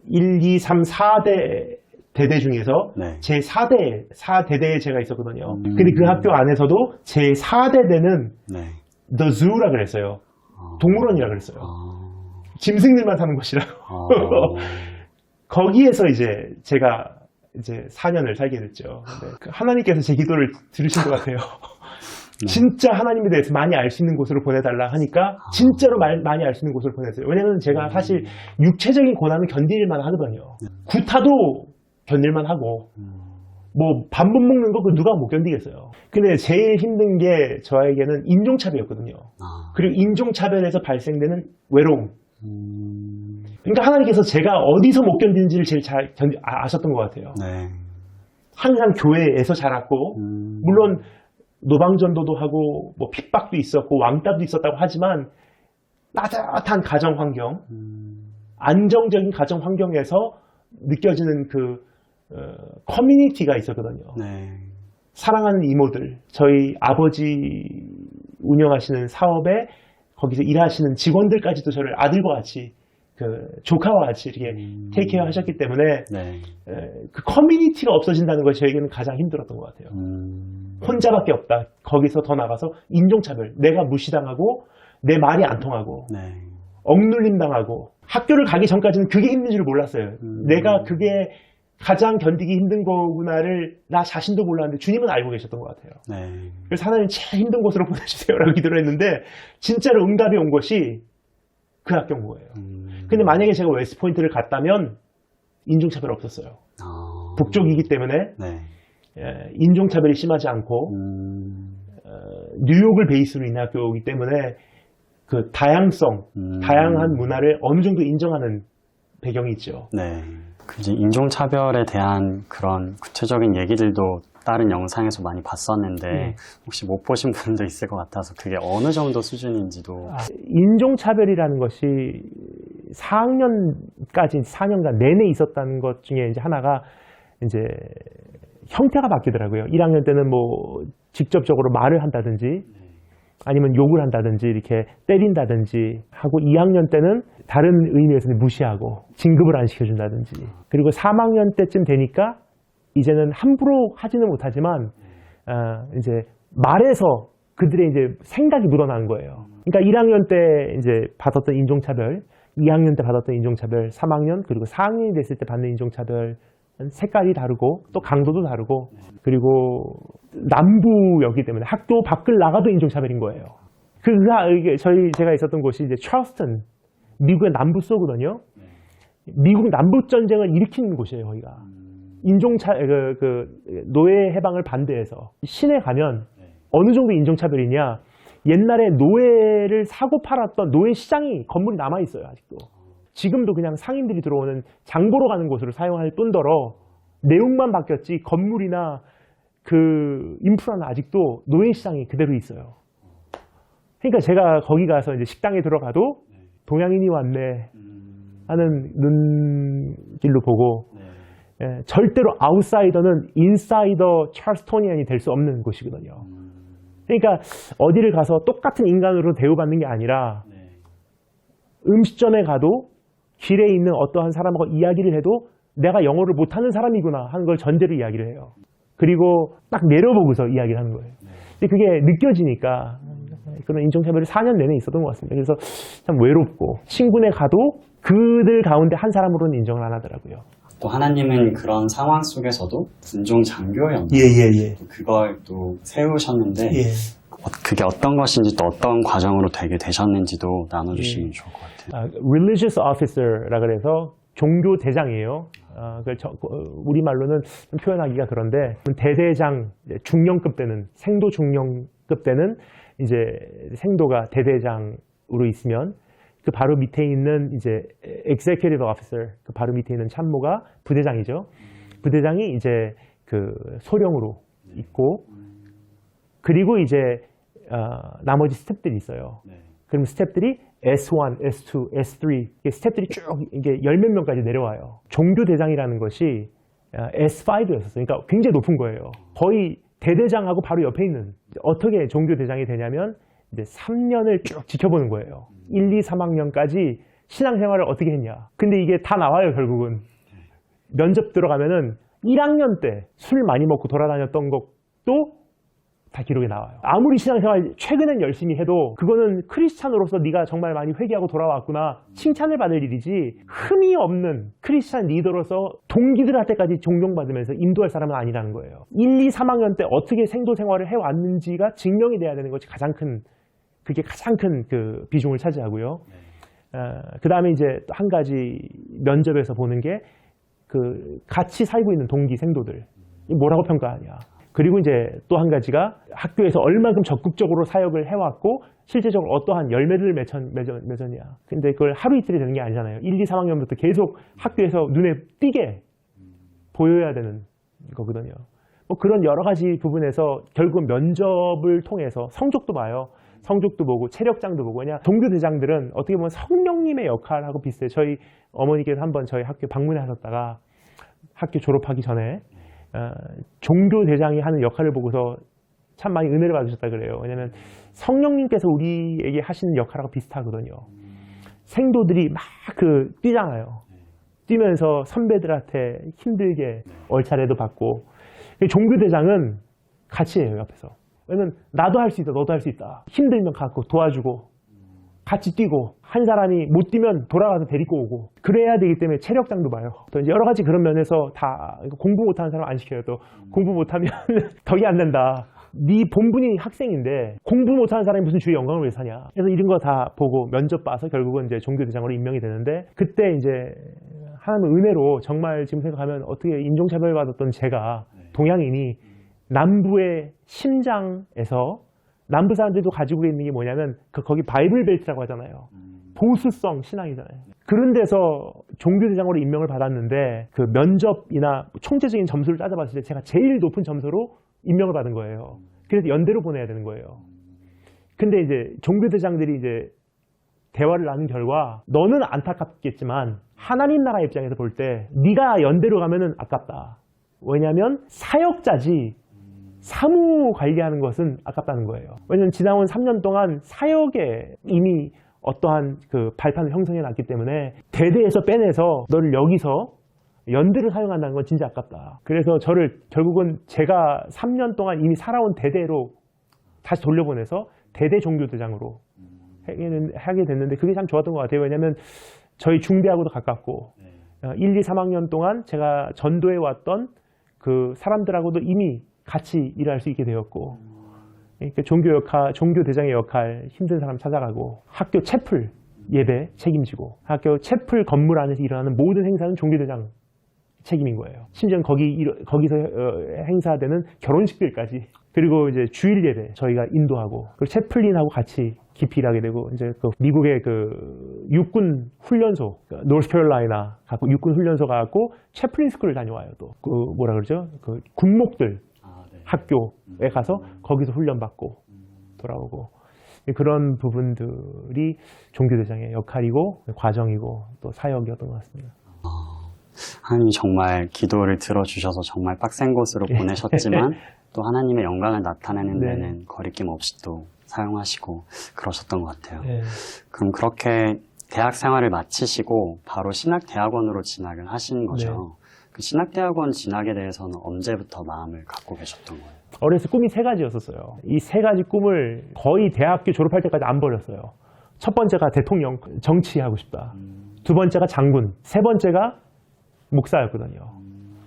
1, 2, 3, 4대 대대 중에서 네. 제 4대에 제가 있었거든요. 근데 그 학교 안에서도 제 4대대는 네. The Zoo라 그랬어요. 동물원이라 그랬어요. 짐승들만 사는 곳이라고. 거기에서 이제 제가 이제 4년을 살게 됐죠. 근데 하나님께서 제 기도를 들으신 것 같아요. 진짜 하나님에 대해서 많이 알 수 있는 곳으로 보내달라 하니까 진짜로 많이 알 수 있는 곳으로 보냈어요. 왜냐면 제가 사실 육체적인 고난은 견딜만 하거든요. 구타도 견딜만 하고 뭐 밥 못 먹는 거 그 누가 못 견디겠어요. 근데 제일 힘든 게 저에게는 인종차별이었거든요. 그리고 인종차별에서 발생되는 외로움. 그러니까 하나님께서 제가 어디서 못 견디는지를 제일 잘 아셨던 것 같아요. 네. 항상 교회에서 자랐고 물론 노방전도도 하고 뭐 핍박도 있었고 왕따도 있었다고 하지만 따뜻한 가정 환경, 안정적인 가정 환경에서 느껴지는 그 커뮤니티가 있었거든요. 네. 사랑하는 이모들, 저희 아버지 운영하시는 사업에 거기서 일하시는 직원들까지도 저를 아들과 같이 그 조카와 같이 이렇게 테이크케어 하셨기 때문에 네. 그 커뮤니티가 없어진다는 것이 저에게는 가장 힘들었던 것 같아요. 혼자밖에 없다. 거기서 더 나가서 인종차별, 내가 무시당하고 내 말이 안 통하고 네. 억눌림 당하고 학교를 가기 전까지는 그게 힘든 줄 몰랐어요. 내가 그게 가장 견디기 힘든 거구나를 나 자신도 몰랐는데 주님은 알고 계셨던 것 같아요. 네. 그래서 하나님 제일 힘든 곳으로 보내주세요라고 기도를 했는데 진짜로 응답이 온 것이 그 학교인 거예요. 근데 만약에 제가 웨스트포인트를 갔다면 인종차별 없었어요. 북쪽이기 때문에 네. 인종차별이 심하지 않고 뉴욕을 베이스로 있는 학교이기 때문에 그 다양성, 다양한 문화를 어느 정도 인정하는 배경이 있죠. 네. 이제 인종차별에 대한 그런 구체적인 얘기들도 다른 영상에서 많이 봤었는데 혹시 못 보신 분도 있을 것 같아서 그게 어느 정도 수준인지도. 인종차별이라는 것이 4학년까지 4년간 내내 있었다는 것 중에 이제 하나가 이제 형태가 바뀌더라고요. 1학년 때는 뭐 직접적으로 말을 한다든지 아니면 욕을 한다든지 이렇게 때린다든지 하고 2학년 때는 다른 의미에서는 무시하고 진급을 안 시켜준다든지 그리고 3학년 때쯤 되니까 이제는 함부로 하지는 못하지만 이제 말에서 그들의 이제 생각이 묻어나는 거예요. 그러니까 1학년 때 이제 받았던 인종차별, 2학년 때 받았던 인종차별, 3학년 그리고 4학년이 됐을 때 받는 인종차별 색깔이 다르고 또 강도도 다르고 그리고 남부였기 때문에 학교 밖을 나가도 인종차별인 거예요. 제가 있었던 곳이 이제 찰스턴, 미국의 남부서거든요. 미국 남북전쟁을 일으킨 곳이에요, 거기가. 노예 해방을 반대해서. 시내 가면 어느 정도 인종차별이냐. 옛날에 노예를 사고 팔았던 노예 시장이 건물이 남아있어요, 아직도. 지금도 그냥 상인들이 들어오는 장보러 가는 곳으로 사용할 뿐더러 내용만 바뀌었지 건물이나 그 인프라는 아직도 노예 시장이 그대로 있어요. 그러니까 제가 거기 가서 이제 식당에 들어가도 동양인이 왔네 하는 눈길로 보고 절대로 아웃사이더는 인사이더 찰스토니안이 될 수 없는 곳이거든요. 그러니까 어디를 가서 똑같은 인간으로 대우받는 게 아니라 음식점에 가도 길에 있는 어떠한 사람하고 이야기를 해도 내가 영어를 못하는 사람이구나 하는 걸 전제로 이야기를 해요. 그리고 딱 내려보고서 이야기를 하는 거예요. 근데 그게 느껴지니까 그런 인종차별이 4년 내내 있었던 것 같습니다. 그래서 참 외롭고 친구네 가도 그들 가운데 한 사람으로는 인정을 안 하더라고요. 또 하나님은 그런 상황 속에서도 분종 장교였나 그걸 또 세우셨는데 그게 어떤 것인지 또 어떤 과정으로 되게 되셨는지도 나눠주시면 좋을 것 같아요. Religious officer라 그래서 종교 대장이에요. 우리말로는 좀 표현하기가 그런데 대대장 중령급 때는 생도 중령급 때는 이제 생도가 대대장으로 있으면 그 바로 밑에 있는 이제 executive officer 그 바로 밑에 있는 참모가 부대장이죠. 부대장이 이제 그 소령으로 있고 그리고 이제 나머지 스텝들이 있어요. 그럼 스텝들이 S1, S2, S3 스텝들이 쭉 이게 열 몇 명까지 내려와요. 종교 대장이라는 것이 S5였었어요. 그러니까 굉장히 높은 거예요. 거의 대대장하고 바로 옆에 있는 어떻게 종교 대장이 되냐면 이제 3년을 쭉 지켜보는 거예요. 1, 2, 3학년까지 신앙생활을 어떻게 했냐. 근데 이게 다 나와요, 결국은. 면접 들어가면은 1학년 때 술 많이 먹고 돌아다녔던 것도 다 기록에 나와요. 아무리 신앙생활 최근엔 열심히 해도 그거는 크리스찬으로서 네가 정말 많이 회개하고 돌아왔구나 칭찬을 받을 일이지 흠이 없는 크리스찬 리더로서 동기들한테까지 존경받으면서 인도할 사람은 아니라는 거예요. 1, 2, 3학년 때 어떻게 생도 생활을 해왔는지가 증명이 돼야 되는 것이 그게 가장 큰 그 비중을 차지하고요. 그 다음에 이제 또 한 가지 면접에서 보는 게 그 같이 살고 있는 동기 생도들 뭐라고 평가하냐. 그리고 이제 또 한 가지가 학교에서 얼만큼 적극적으로 사역을 해왔고 실제적으로 어떠한 열매를 맺었냐. 근데 그걸 하루 이틀이 되는 게 아니잖아요. 1, 2, 3학년부터 계속 학교에서 눈에 띄게 보여야 되는 거거든요. 뭐 그런 여러 가지 부분에서 결국 면접을 통해서 성적도 봐요. 성적도 보고 체력장도 보고. 왜냐 동교대장들은 어떻게 보면 성령님의 역할하고 비슷해요. 저희 어머니께서 한번 저희 학교 방문해 하셨다가 학교 졸업하기 전에 종교대장이 하는 역할을 보고서 참 많이 은혜를 받으셨다 그래요. 왜냐하면 성령님께서 우리에게 하시는 역할하고 비슷하거든요. 생도들이 막 뛰잖아요. 뛰면서 선배들한테 힘들게 얼차례도 받고. 종교대장은 같이 해요, 옆에서. 왜냐면 나도 할 수 있다, 너도 할 수 있다. 힘들면 갖고 도와주고 같이 뛰고 한 사람이 못 뛰면 돌아가서 데리고 오고 그래야 되기 때문에 체력장도 봐요. 또 이제 여러 가지 그런 면에서 다 공부 못하는 사람 안 시켜요. 또 공부 못하면 덕이 안 된다. 네 본분이 학생인데 공부 못하는 사람이 무슨 주의 영광을 위해 사냐. 그래서 이런 거 다 보고 면접 봐서 결국은 이제 종교대장으로 임명이 되는데 그때 이제 하나님의 은혜로 정말 지금 생각하면 어떻게 인종차별 받았던 제가 동양인이 남부의 심장에서 남부 사람들도 가지고 있는 게 뭐냐면 거기 바이블 벨트라고 하잖아요. 보수성 신앙이잖아요. 그런 데서 종교대장으로 임명을 받았는데 그 면접이나 총체적인 점수를 따져봤을 때 제가 제일 높은 점수로 임명을 받은 거예요. 그래서 연대로 보내야 되는 거예요. 근데 이제 종교대장들이 이제 대화를 나눈 결과 너는 안타깝겠지만 하나님 나라 입장에서 볼 때 네가 연대로 가면은 아깝다. 왜냐하면 사역자지 사무 관리하는 것은 아깝다는 거예요. 왜냐하면 지나온 3년 동안 사역에 이미 어떠한 그 발판을 형성해 놨기 때문에 대대에서 빼내서 너를 여기서 연대를 사용한다는 건 진짜 아깝다. 그래서 저를 결국은 제가 3년 동안 이미 살아온 대대로 다시 돌려보내서 대대 종교대장으로 하게 됐는데 그게 참 좋았던 것 같아요. 왜냐하면 저희 중대하고도 가깝고 1, 2, 3학년 동안 제가 전도해 왔던 그 사람들하고도 이미 같이 일할 수 있게 되었고 그러니까 종교대장의 역할 힘든 사람 찾아가고 학교 채플 예배 책임지고 학교 채플 건물 안에서 일어나는 모든 행사는 종교대장 책임인 거예요. 심지어 거기서 행사되는 결혼식들까지 그리고 이제 주일 예배 저희가 인도하고 그리고 채플린하고 같이 깊이 일하게 되고 이제 그 미국의 그 육군 훈련소 노스캐롤라이나 갖고 육군 훈련소 가고 채플린 스쿨을 다녀와요. 또 그 뭐라 그러죠? 그 군목들 학교에 가서 거기서 훈련받고 돌아오고 그런 부분들이 종교대장의 역할이고 과정이고 또 사역이었던 것 같습니다. 하나님이 정말 기도를 들어주셔서 정말 빡센 곳으로 보내셨지만 또 하나님의 영광을 나타내는 데는 거리낌 없이 또 사용하시고 그러셨던 것 같아요. 그럼 그렇게 대학 생활을 마치시고 바로 신학대학원으로 진학을 하신 거죠. 그 신학대학원 진학에 대해서는 언제부터 마음을 갖고 계셨던 거예요? 어렸을 때 꿈이 3가지였었어요. 이 3가지 꿈을 거의 대학교 졸업할 때까지 안 버렸어요. 첫 번째가 대통령, 정치하고 싶다. 두 번째가 장군, 세 번째가 목사였거든요.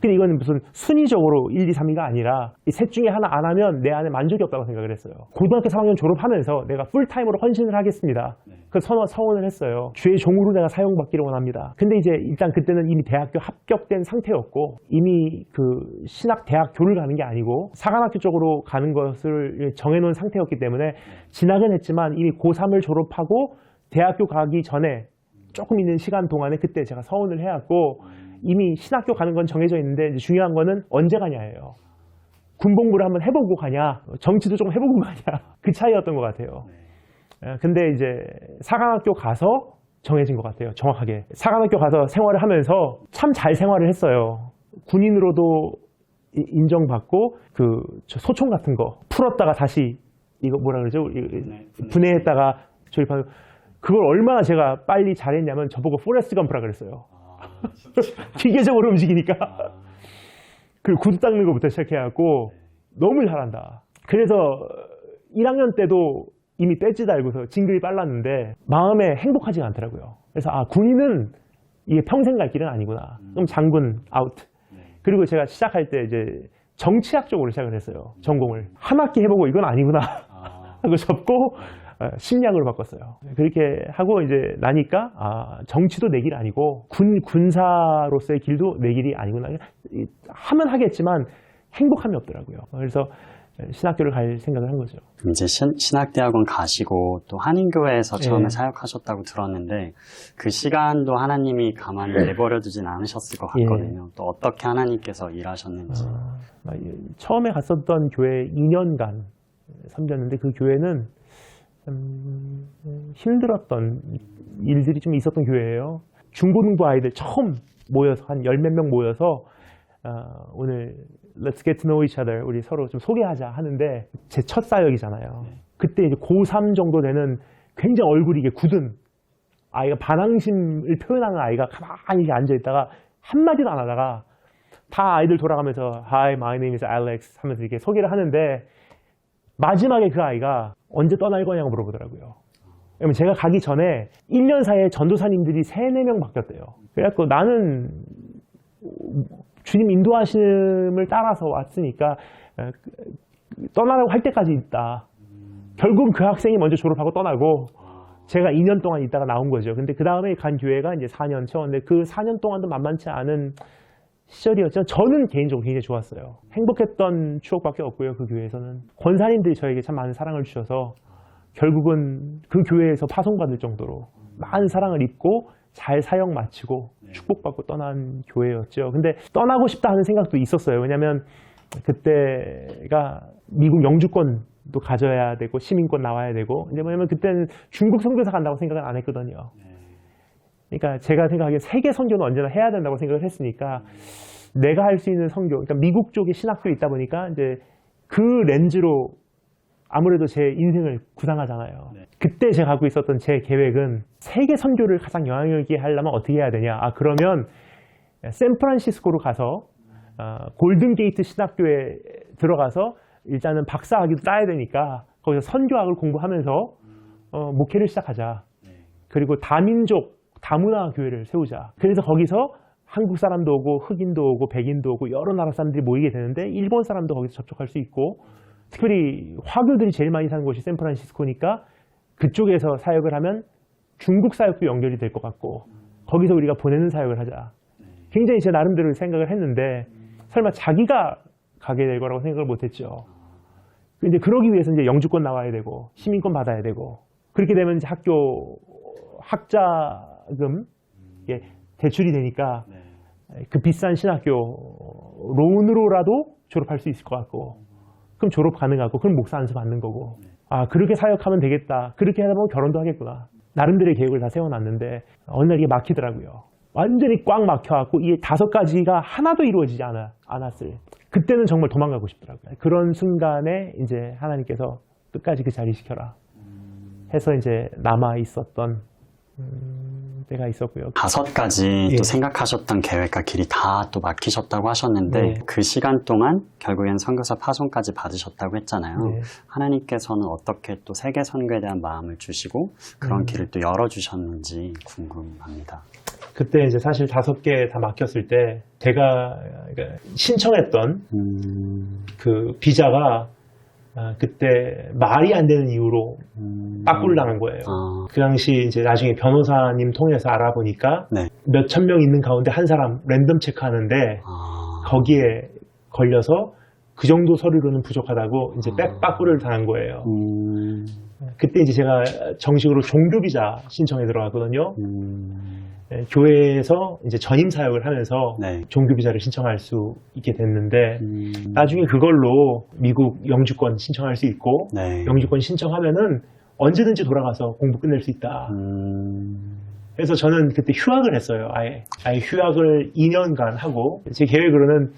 근데 이건 무슨 순위적으로 1, 2, 3위가 아니라 이 셋 중에 하나 안 하면 내 안에 만족이 없다고 생각을 했어요. 고등학교 3학년 졸업하면서 내가 풀타임으로 헌신을 하겠습니다. 그 서원을 했어요. 주의 종으로 내가 사용받기를 원합니다. 근데 이제 일단 그때는 이미 대학교 합격된 상태였고 이미 그 신학대학교를 가는 게 아니고 사관학교 쪽으로 가는 것을 정해놓은 상태였기 때문에 진학은 했지만 이미 고3을 졸업하고 대학교 가기 전에 조금 있는 시간 동안에 그때 제가 서원을 해왔고 이미 신학교 가는 건 정해져 있는데 이제 중요한 거는 언제 가냐예요. 군복무를 한번 해보고 가냐, 정치도 조금 해보고 가냐, 그 차이였던 것 같아요. 근데 이제 사관학교 가서 정해진 것 같아요. 정확하게 사관학교 가서 생활을 하면서 참 잘 생활을 했어요. 군인으로도 인정받고 그 소총 같은 거 풀었다가 다시 이거 뭐라 그러죠? 분해했다가 조립하는 그걸 얼마나 제가 빨리 잘했냐면 저보고 포레스트 검프라 그랬어요. 기계적으로 움직이니까 그 구두 닦는 것부터 시작해갖고 너무 잘한다. 그래서 1학년 때도 이미 배지 달고서 진급이 빨랐는데 마음에 행복하지가 않더라고요. 그래서 군인은 이게 평생 갈 길은 아니구나. 그럼 장군 아웃. 그리고 제가 시작할 때 이제 정치학 쪽으로 시작을 했어요. 전공을. 한 학기 해보고 이건 아니구나 하고 접고 심리학으로 바꿨어요. 그렇게 하고 이제 나니까 정치도 내 길 아니고 군사로서의 길도 내 길이 아니구나. 하면 하겠지만 행복함이 없더라고요. 그래서 신학교를 갈 생각을 한 거죠. 이제 신학대학원 가시고 또 한인교회에서 처음에 사역하셨다고 들었는데 그 시간도 하나님이 가만히 내버려 두진 않으셨을 것 같거든요. 또 어떻게 하나님께서 일하셨는지. 처음에 갔었던 교회 2년간 섬겼는데 그 교회는 힘들었던 일들이 좀 있었던 교회예요. 중고등부 아이들 처음 모여서 한 10몇 명 모여서 오늘 Let's get to know each other. 우리 서로 좀 소개하자 하는데 제 첫 사역이잖아요. 그때 이제 고3 정도 되는 굉장히 얼굴이 이게 굳은 아이가 반항심을 표현하는 아이가 가만히 앉아있다가 한마디도 안 하다가 다 아이들 돌아가면서 Hi, my name is Alex 하면서 이렇게 소개를 하는데 마지막에 그 아이가 언제 떠날 거냐고 물어보더라고요. 왜냐면 제가 가기 전에 1년 사이에 전도사님들이 3, 4명 바뀌었대요. 그래갖고 나는 주님 인도하심을 따라서 왔으니까 떠나라고 할 때까지 있다. 결국 그 학생이 먼저 졸업하고 떠나고 제가 2년 동안 있다가 나온 거죠. 근데 그 다음에 간 교회가 이제 4년 채웠는데 그 4년 동안도 만만치 않은 시절이었죠. 저는 개인적으로 굉장히 좋았어요. 행복했던 추억밖에 없고요. 그 교회에서는 권사님들이 저에게 참 많은 사랑을 주셔서 결국은 그 교회에서 파송받을 정도로 많은 사랑을 입고 잘 사역 마치고 축복받고 떠난 교회였죠. 근데 떠나고 싶다 하는 생각도 있었어요. 왜냐하면 그때가 미국 영주권도 가져야 되고 시민권 나와야 되고 이제 뭐냐면 그때는 중국 선교사 간다고 생각을 안 했거든요. 그러니까 제가 생각하기에 세계 선교는 언제나 해야 된다고 생각을 했으니까 내가 할 수 있는 선교, 그러니까 미국 쪽에 신학교에 있다 보니까 이제 그 렌즈로 아무래도 제 인생을 구상하잖아요. 그때 제가 갖고 있었던 제 계획은 세계 선교를 가장 영향력 있게 하려면 어떻게 해야 되냐. 그러면 샌프란시스코로 가서 골든게이트 신학교에 들어가서 일단은 박사학위도 따야 되니까 거기서 선교학을 공부하면서 목회를 시작하자. 그리고 다민족, 다문화 교회를 세우자. 그래서 거기서 한국 사람도 오고 흑인도 오고 백인도 오고 여러 나라 사람들이 모이게 되는데 일본 사람도 거기서 접촉할 수 있고 특별히 화교들이 제일 많이 사는 곳이 샌프란시스코니까 그쪽에서 사역을 하면 중국 사역도 연결이 될 것 같고 거기서 우리가 보내는 사역을 하자. 굉장히 제 나름대로 생각을 했는데 설마 자기가 가게 될 거라고 생각을 못했죠. 근데 그러기 위해서 이제 영주권 나와야 되고 시민권 받아야 되고 그렇게 되면 이제 학교 학자금 대출이 되니까 그 비싼 신학교 론으로라도 졸업할 수 있을 것 같고 그럼 졸업 가능하고 그럼 목사 안수 받는 거고 그렇게 사역하면 되겠다. 그렇게 하다 보면 결혼도 하겠구나. 나름대로의 계획을 다 세워놨는데 어느 날 이게 막히더라고요. 완전히 꽉 막혀갖고 이 5가지가 하나도 이루어지지 않았을 그때는 정말 도망가고 싶더라고요. 그런 순간에 이제 하나님께서 끝까지 그 자리 지켜라 해서 이제 남아 있었던 때가 있었고요. 5가지 또 생각하셨던 계획과 길이 다 또 막히셨다고 하셨는데 그 시간 동안 결국엔 선교사 파송까지 받으셨다고 했잖아요. 하나님께서는 어떻게 또 세계 선교에 대한 마음을 주시고 그런 길을 또 열어주셨는지 궁금합니다. 그때 이제 사실 5개 다 막혔을 때 제가 신청했던 그 비자가 그때 말이 안 되는 이유로 빠꾸를 당한 거예요. 그 당시 이제 나중에 변호사님 통해서 알아보니까 몇천 명 있는 가운데 한 사람 랜덤 체크하는데 거기에 걸려서 그 정도 서류로는 부족하다고 이제 빠꾸를 당한 거예요. 그때 이제 제가 정식으로 종교 비자 신청에 들어갔거든요. 교회에서 이제 전임 사역을 하면서 종교 비자를 신청할 수 있게 됐는데 나중에 그걸로 미국 영주권 신청할 수 있고 영주권 신청하면은 언제든지 돌아가서 공부 끝낼 수 있다. 그래서 저는 그때 휴학을 했어요. 아예 휴학을 2년간 하고 제 계획으로는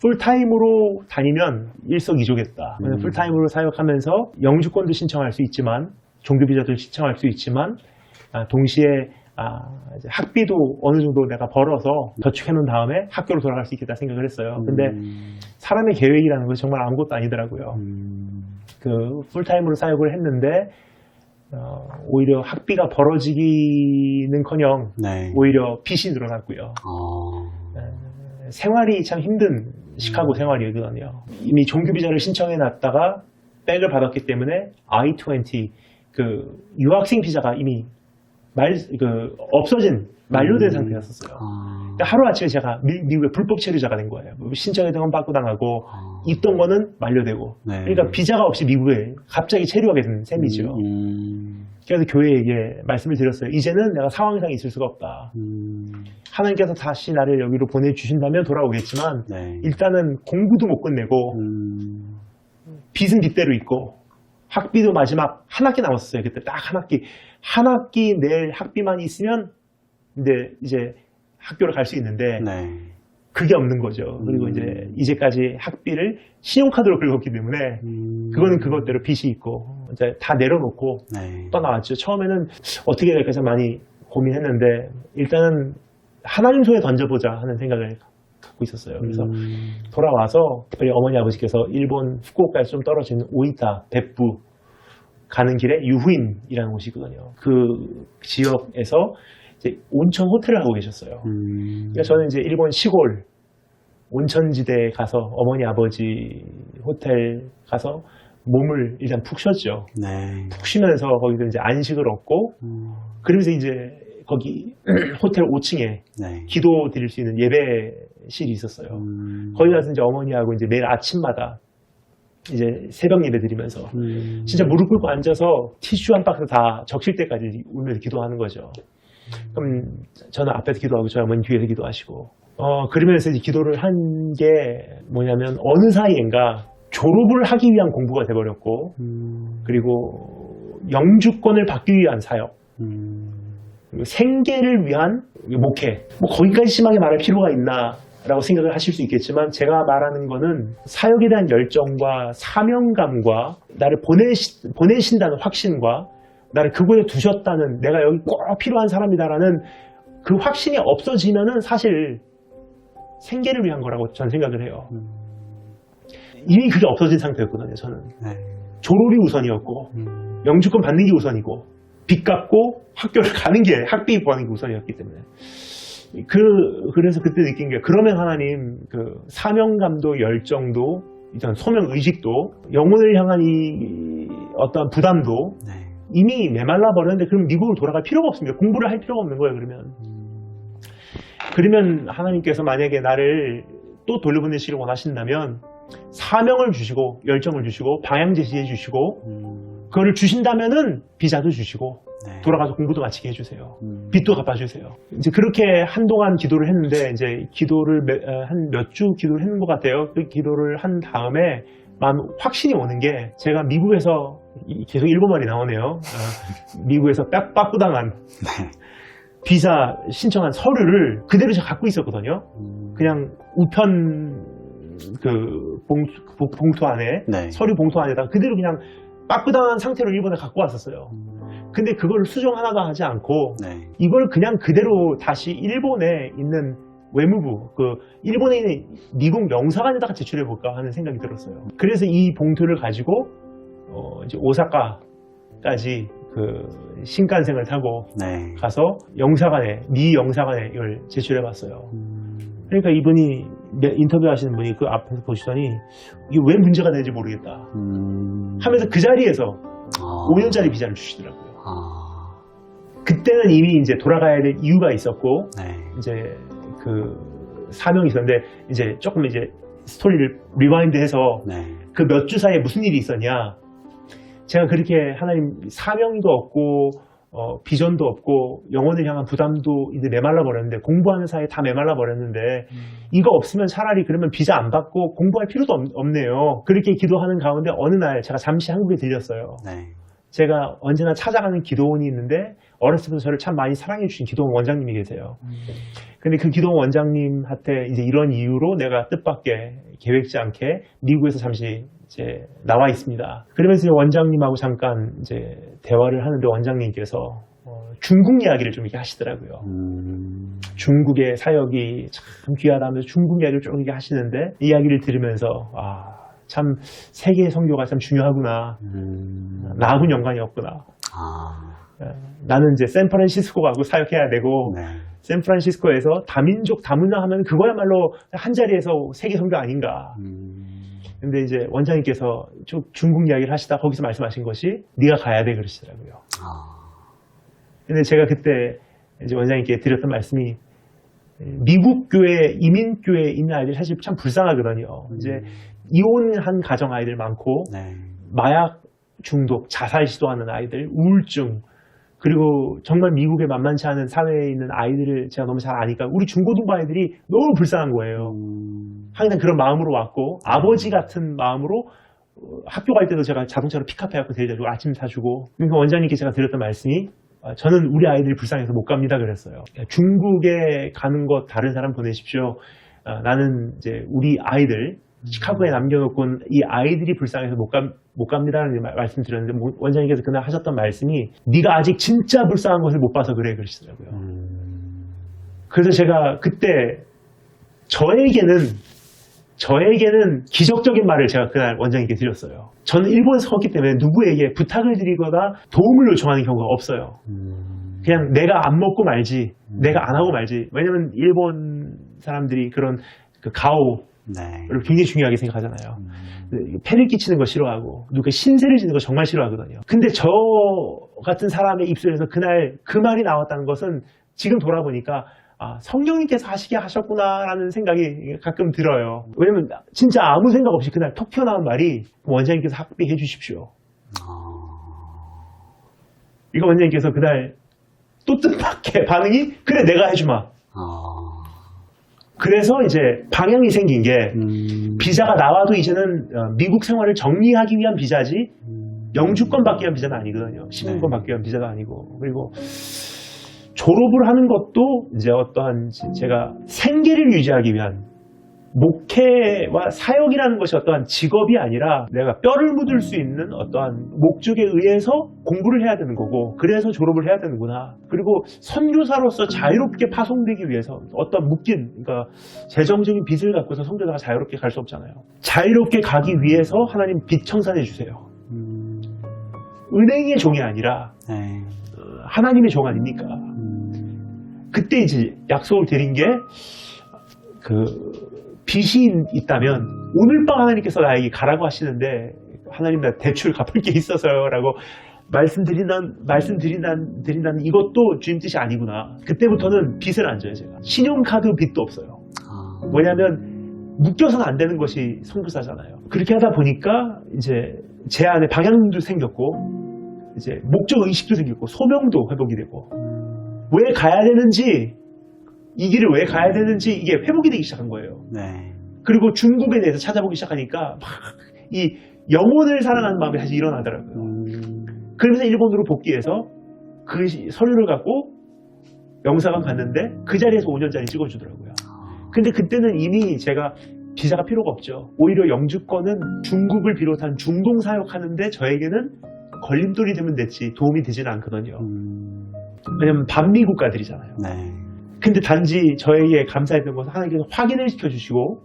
풀타임으로 다니면 일석이조겠다. 풀타임으로 사역하면서 영주권도 신청할 수 있지만 종교 비자도 신청할 수 있지만 동시에 이제 학비도 어느 정도 내가 벌어서 저축해 놓은 다음에 학교로 돌아갈 수 있겠다 생각을 했어요. 근데 사람의 계획이라는 것이 정말 아무것도 아니더라고요. 그 풀타임으로 사역을 했는데 오히려 학비가 벌어지기는커녕 네. 오히려 빚이 늘어났고요. 생활이 참 힘든 시카고 생활이거든요. 이미 종교 비자를 신청해 놨다가 백을 받았기 때문에 I-20 그 유학생 비자가 이미 없어진 만료된 상태였었어요. 그러니까 하루아침에 제가 미국의 불법 체류자가 된 거예요. 신청했던 건 받고당하고 있던 거는 만료되고. 네. 그러니까 비자가 없이 미국에 갑자기 체류하게 된 셈이죠. 그래서 교회에게 말씀을 드렸어요. 이제는 내가 상황상 있을 수가 없다. 하나님께서 다시 나를 여기로 보내주신다면 돌아오겠지만 네. 일단은 공부도 못 끝내고 빚은 빚대로 있고 학비도 마지막 한 학기 남았었어요. 그때 딱 한 학기 낼 학비만 있으면 이제 학교를 갈 수 있는데 네. 그게 없는 거죠. 그리고 이제까지 학비를 신용카드로 긁었기 때문에 그거는 그것대로 빚이 있고 이제 다 내려놓고 네. 떠나왔죠. 처음에는 어떻게 될까 해서 많이 고민했는데 일단은 하나님 손에 던져보자 하는 생각을 갖고 있었어요. 그래서 돌아와서 특별히 어머니 아버지께서 일본 후쿠오카에서 좀 떨어진 오이타 벳부 가는 길에 유후인이라는 곳이 있거든요. 그 지역에서 이제 온천 호텔을 하고 계셨어요. 그러니까 저는 이제 일본 시골 온천지대에 가서 어머니 아버지 호텔 가서 몸을 일단 푹 쉬었죠. 네. 푹 쉬면서 거기서 이제 안식을 얻고 그러면서 이제 거기 호텔 5층에 네. 기도 드릴 수 있는 예배실이 있었어요. 거기 가서 이제 어머니하고 이제 매일 아침마다 이제 새벽 예배 드리면서 진짜 무릎 꿇고 앉아서 티슈 한 박스 다 적실 때까지 울면서 기도하는 거죠. 그럼 저는 앞에서 기도하고 저희 어머니 뒤에서 기도하시고 그러면서 이제 기도를 한 게 뭐냐면 어느 사이엔가 졸업을 하기 위한 공부가 돼버렸고 그리고 영주권을 받기 위한 사역 그리고 생계를 위한 목회 뭐 거기까지 심하게 말할 필요가 있나 라고 생각을 하실 수 있겠지만 제가 말하는 거는 사역에 대한 열정과 사명감과 나를 보내신다는 확신과 나를 그곳에 두셨다는 내가 여기 꼭 필요한 사람이다라는 그 확신이 없어지면은 사실 생계를 위한 거라고 저는 생각을 해요. 이미 그게 없어진 상태였거든요. 저는 네. 졸업이 우선이었고 영주권 받는 게 우선이고 빚 갚고 학교를 가는 게 학비 구하는 게 우선이었기 때문에 그래서 그때 느낀 게 그러면 하나님 그 사명감도 열정도 일단 소명 의식도 영혼을 향한 이 어떤 부담도 네. 이미 메말라 버렸는데 그럼 미국으로 돌아갈 필요가 없습니다. 공부를 할 필요가 없는 거예요. 그러면 하나님께서 만약에 나를 또 돌려보내시길 원하신다면 사명을 주시고 열정을 주시고 방향 제시해 주시고 그거를 주신다면은 비자도 주시고 네. 돌아가서 공부도 마치게 해주세요. 빚도 갚아주세요. 이제 그렇게 한동안 기도를 했는데 이제 기도를 한 몇 주 기도를 했는 것 같아요. 그 기도를 한 다음에 확신이 오는 게 제가 미국에서 계속 일본말이 나오네요. 미국에서 빠꾸당한 네. 비자 신청한 서류를 그대로 제가 갖고 있었거든요. 그냥 우편 그 봉투 안에 네. 서류 봉투 안에다가 그대로 그냥 빠꾸당한 상태로 일본에 갖고 왔었어요. 근데 그걸 수정 하나도 하지 않고 네. 이걸 그냥 그대로 다시 일본에 있는 외무부, 일본에 있는 미국 영사관에다가 제출해 볼까 하는 생각이 들었어요. 그래서 이 봉투를 가지고 이제 오사카까지 신칸센을 타고 네. 가서 미 영사관에 이걸 제출해 봤어요. 그러니까 이분이 인터뷰하시는 분이 그 앞에서 보시더니 이게 왜 문제가 되는지 모르겠다 하면서 그 자리에서 5년짜리 비자를 주시더라고요. 그때는 이미 이제 돌아가야 될 이유가 있었고 네. 이제 그 사명이 있었는데 이제 조금 이제 스토리를 리와인드해서 네. 그 몇 주 사이에 무슨 일이 있었냐. 제가 그렇게 하나님 사명도 없고 비전도 없고 영혼을 향한 부담도 이제 메말라 버렸는데 공부하는 사이에 다 메말라 버렸는데 이거 없으면 차라리 그러면 비자 안 받고 공부할 필요도 없네요. 그렇게 기도하는 가운데 어느 날 제가 잠시 한국에 들렸어요. 네. 제가 언제나 찾아가는 기도원이 있는데 어렸을 때부터 저를 참 많이 사랑해 주신 기도원 원장님이 계세요. 근데 그 기도원 원장님한테 이제 이런 이유로 내가 뜻밖의 계획지 않게 미국에서 잠시 이제 나와 있습니다. 그러면서 원장님하고 잠깐 이제 대화를 하는데 원장님께서 중국 이야기를 좀 이렇게 하시더라고요. 중국의 사역이 참 귀하다면서 중국 이야기를 좀 이렇게 하시는데 이야기를 들으면서 참 세계의 선교가 참 중요하구나. 나하고는 연관이 없구나. 나는 이제 샌프란시스코 가고 사역해야 되고 네. 샌프란시스코에서 다민족 다문화 하면 그거야말로 한 자리에서 세계 선교 아닌가. 근데 이제 원장님께서 중국 이야기를 하시다 거기서 말씀하신 것이 네가 가야 돼 그러시더라고요. 근데 제가 그때 이제 원장님께 드렸던 말씀이 미국 교회, 이민 교회에 있는 아이들 사실 참 불쌍하거든요. 이제 이혼한 가정 아이들 많고 네. 마약 중독, 자살 시도하는 아이들, 우울증, 그리고 정말 미국에 만만치 않은 사회에 있는 아이들을 제가 너무 잘 아니까 우리 중고등부 아이들이 너무 불쌍한 거예요. 항상 그런 마음으로 왔고 아버지 같은 마음으로 학교 갈 때도 제가 자동차로 픽업해갖고 데려다 주고 아침 사주고. 그러니까 원장님께 제가 드렸던 말씀이 저는 우리 아이들이 불쌍해서 못 갑니다 그랬어요. 중국에 가는 거 다른 사람 보내십시오. 나는 이제 우리 아이들 시카고에 남겨놓고 이 아이들이 불쌍해서 못 갑니다라는 말씀드렸는데 원장님께서 그날 하셨던 말씀이 네가 아직 진짜 불쌍한 것을 못 봐서 그래 그러시더라고요. 그래서 제가 그때 저에게는 기적적인 말을 제가 그날 원장님께 드렸어요. 저는 일본에 섰기 때문에 누구에게 부탁을 드리거나 도움을 요청하는 경우가 없어요. 그냥 내가 안 먹고 말지, 내가 안 하고 말지. 왜냐면 일본 사람들이 그런 그 가오를 네. 굉장히 중요하게 생각하잖아요. 폐를 끼치는 거 싫어하고 누가 신세를 지는 거 정말 싫어하거든요. 근데 저 같은 사람의 입술에서 그날 그 말이 나왔다는 것은 지금 돌아보니까 성령님께서 하시게 하셨구나라는 생각이 가끔 들어요. 왜냐면 진짜 아무 생각 없이 그날 톡 튀어나온 말이 원장님께서 학비해 주십시오. 이거 원장님께서 그날 또 뜻밖의 반응이 그래 내가 해주마. 그래서 이제 방향이 생긴 게 비자가 나와도 이제는 미국 생활을 정리하기 위한 비자지 영주권 받기 위한 비자는 아니거든요. 시민권 받기 위한 비자도 아니고. 그리고 졸업을 하는 것도 이제 어떠한 제가 생계를 유지하기 위한 목회와 사역이라는 것이 어떠한 직업이 아니라 내가 뼈를 묻을 수 있는 어떠한 목적에 의해서 공부를 해야 되는 거고 그래서 졸업을 해야 되는구나. 그리고 선교사로서 자유롭게 파송되기 위해서 어떤 묶인 그러니까 재정적인 빚을 갖고서 선교사가 자유롭게 갈 수 없잖아요. 자유롭게 가기 위해서 하나님 빚 청산해 주세요. 은행의 종이 아니라 네. 하나님의 종 아닙니까? 그때 이제 약속을 드린 게 빚이 있다면 오늘 밤 하나님께서 나에게 가라고 하시는데 하나님 나 대출 갚을 게 있어서요 라고 말씀드린다는 이것도 주님 뜻이 아니구나. 그때부터는 빚을 안 져요. 제가 신용카드 빚도 없어요. 왜냐하면 묶여서는 안 되는 것이 선교사잖아요. 그렇게 하다 보니까 이제 제 안에 방향도 생겼고 이제 목적 의식도 생겼고 소명도 회복이 되고 왜 가야 되는지 이 길을 왜 가야 되는지 이게 회복이 되기 시작한 거예요. 네. 그리고 중국에 대해서 찾아보기 시작하니까 막 이 영혼을 사랑하는 마음이 다시 일어나더라고요. 그러면서 일본으로 복귀해서 그 서류를 갖고 영사관 갔는데 그 자리에서 5년짜리 찍어주더라고요. 근데 그때는 이미 제가 비자가 필요가 없죠. 오히려 영주권은 중국을 비롯한 중동 사역하는데 저에게는 걸림돌이 되면 됐지 도움이 되지는 않거든요. 왜냐면 반미 국가들이잖아요. 네. 근데 단지 저에게 감사했던 것은 하나님께서 확인을 시켜주시고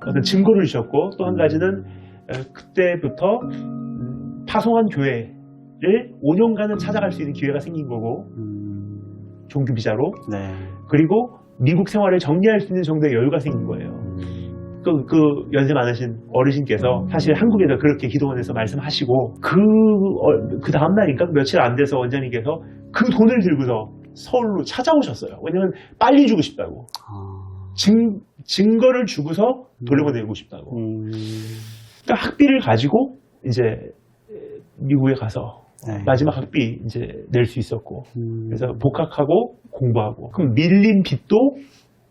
어떤 증거를 주셨고 또 한 가지는 그때부터 파송한 교회를 5년간은 찾아갈 수 있는 기회가 생긴 거고 종교 비자로 네. 그리고 미국 생활을 정리할 수 있는 정도의 여유가 생긴 거예요. 그 연세 많으신 어르신께서 사실 한국에서 그렇게 기도원에서 말씀하시고 그 다음날인가 며칠 안 돼서 원장님께서 그 돈을 들고서 서울로 찾아오셨어요. 왜냐면 빨리 주고 싶다고. 증거를 주고서 돌려보내고 싶다고. 그러니까 학비를 가지고 이제 미국에 가서 네. 마지막 학비 이제 낼 수 있었고 그래서 복학하고 공부하고 그럼 밀린 빚도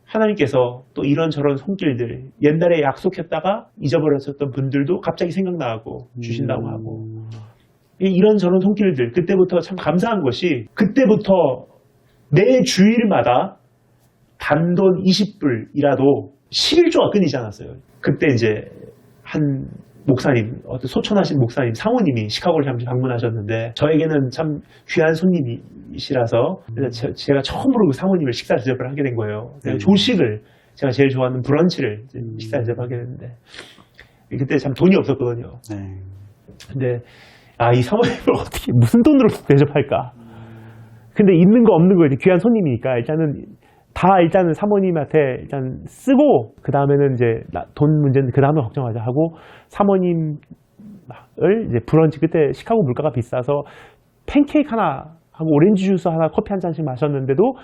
하나님께서 또 이런저런 손길들 옛날에 약속했다가 잊어버렸었던 분들도 갑자기 생각나고 주신다고 하고 이런저런 손길들 그때부터 참 감사한 것이 그때부터 내 주일마다 단돈 20불이라도 11조가 끊이지 않았어요. 그때 이제 한 목사님, 어떤 소천하신 목사님, 사모님이 시카고를 잠시 방문하셨는데 저에게는 참 귀한 손님이시라서 제가 처음으로 그 사모님을 식사 대접을 하게 된 거예요. 조식을 제가 제일 좋아하는 브런치를 식사 대접을 하게 됐는데 그때 참 돈이 없었거든요. 네. 근데 이 사모님을 어떻게 무슨 돈으로 대접할까? 근데 있는 거 없는 거 이제 귀한 손님이니까 일단은 사모님한테 일단 쓰고 그 다음에는 이제 돈 문제는 그 다음에 걱정하자 하고 사모님을 이제 브런치 그때 시카고 물가가 비싸서 팬케이크 하나 하고 오렌지 주스 하나 커피 한 잔씩 마셨는데도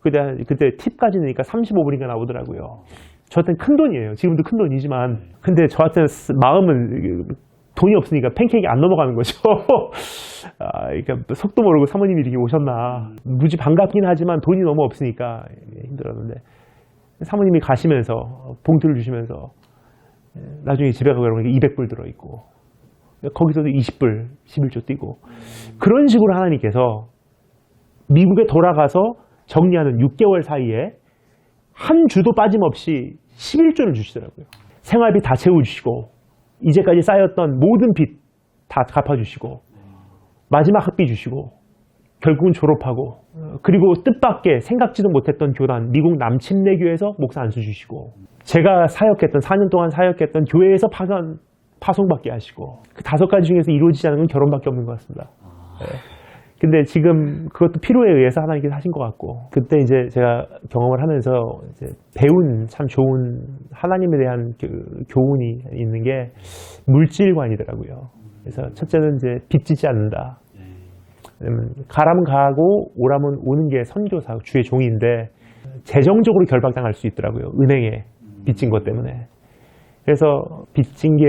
그때 팁까지 내니까 35불인가 나오더라고요. 저한테는 큰 돈이에요. 지금도 큰 돈이지만 근데 저한테는 마음은 돈이 없으니까 팬케이크 안 넘어가는 거죠. 그러니까 속도 모르고 사모님이 이렇게 오셨나. 무지 반갑긴 하지만 돈이 너무 없으니까 힘들었는데 사모님이 가시면서 봉투를 주시면서 나중에 집에 가고 여러분 200불 들어있고 거기서도 20불, 11조 띄고 그런 식으로 하나님께서 미국에 돌아가서 정리하는 6개월 사이에 한 주도 빠짐없이 11조를 주시더라고요. 생활비 다 채워주시고 이제까지 쌓였던 모든 빚 다 갚아주시고 마지막 학비 주시고 결국은 졸업하고 그리고 뜻밖의 생각지도 못했던 교단 미국 남침내교에서 목사 안수 주시고 제가 사역했던 4년 동안 사역했던 교회에서 파송받게 하시고 그 5가지 중에서 이루어지지 않은 건 결혼밖에 없는 것 같습니다. 네. 근데 지금 그것도 필요에 의해서 하나님께서 하신 것 같고 그때 이제 제가 경험을 하면서 이제 배운 참 좋은 하나님에 대한 교훈이 있는 게 물질관이더라고요. 그래서 첫째는 이제 빚지지 않는다. 왜냐면 가라면 가고 오라면 오는 게 선교사 주의 종인데 재정적으로 결박당할 수 있더라고요. 은행에 빚진 것 때문에. 그래서 빚진 게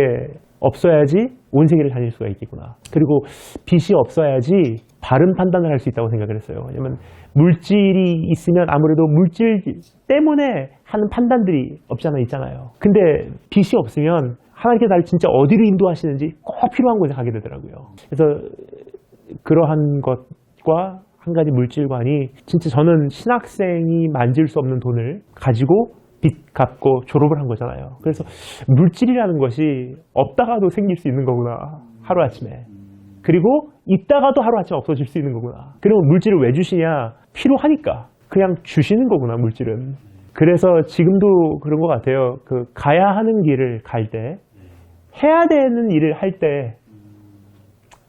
없어야지 온 세계를 다닐 수가 있겠구나. 그리고 빚이 없어야지 바른 판단을 할 수 있다고 생각을 했어요. 왜냐면 물질이 있으면 아무래도 물질 때문에 하는 판단들이 없지 않아 있잖아요. 근데 빚이 없으면 하나님께 나를 진짜 어디로 인도하시는지 꼭 필요한 곳에 가게 되더라고요. 그래서 그러한 것과 한 가지 물질관이 진짜 저는 신학생이 만질 수 없는 돈을 가지고 빚 갚고 졸업을 한 거잖아요. 그래서 물질이라는 것이 없다가도 생길 수 있는 거구나. 하루아침에. 그리고 있다가도 하루아침에 없어질 수 있는 거구나. 그러면 물질을 왜 주시냐? 필요하니까. 그냥 주시는 거구나, 물질은. 그래서 지금도 그런 것 같아요. 가야 하는 길을 갈 때, 해야 되는 일을 할 때,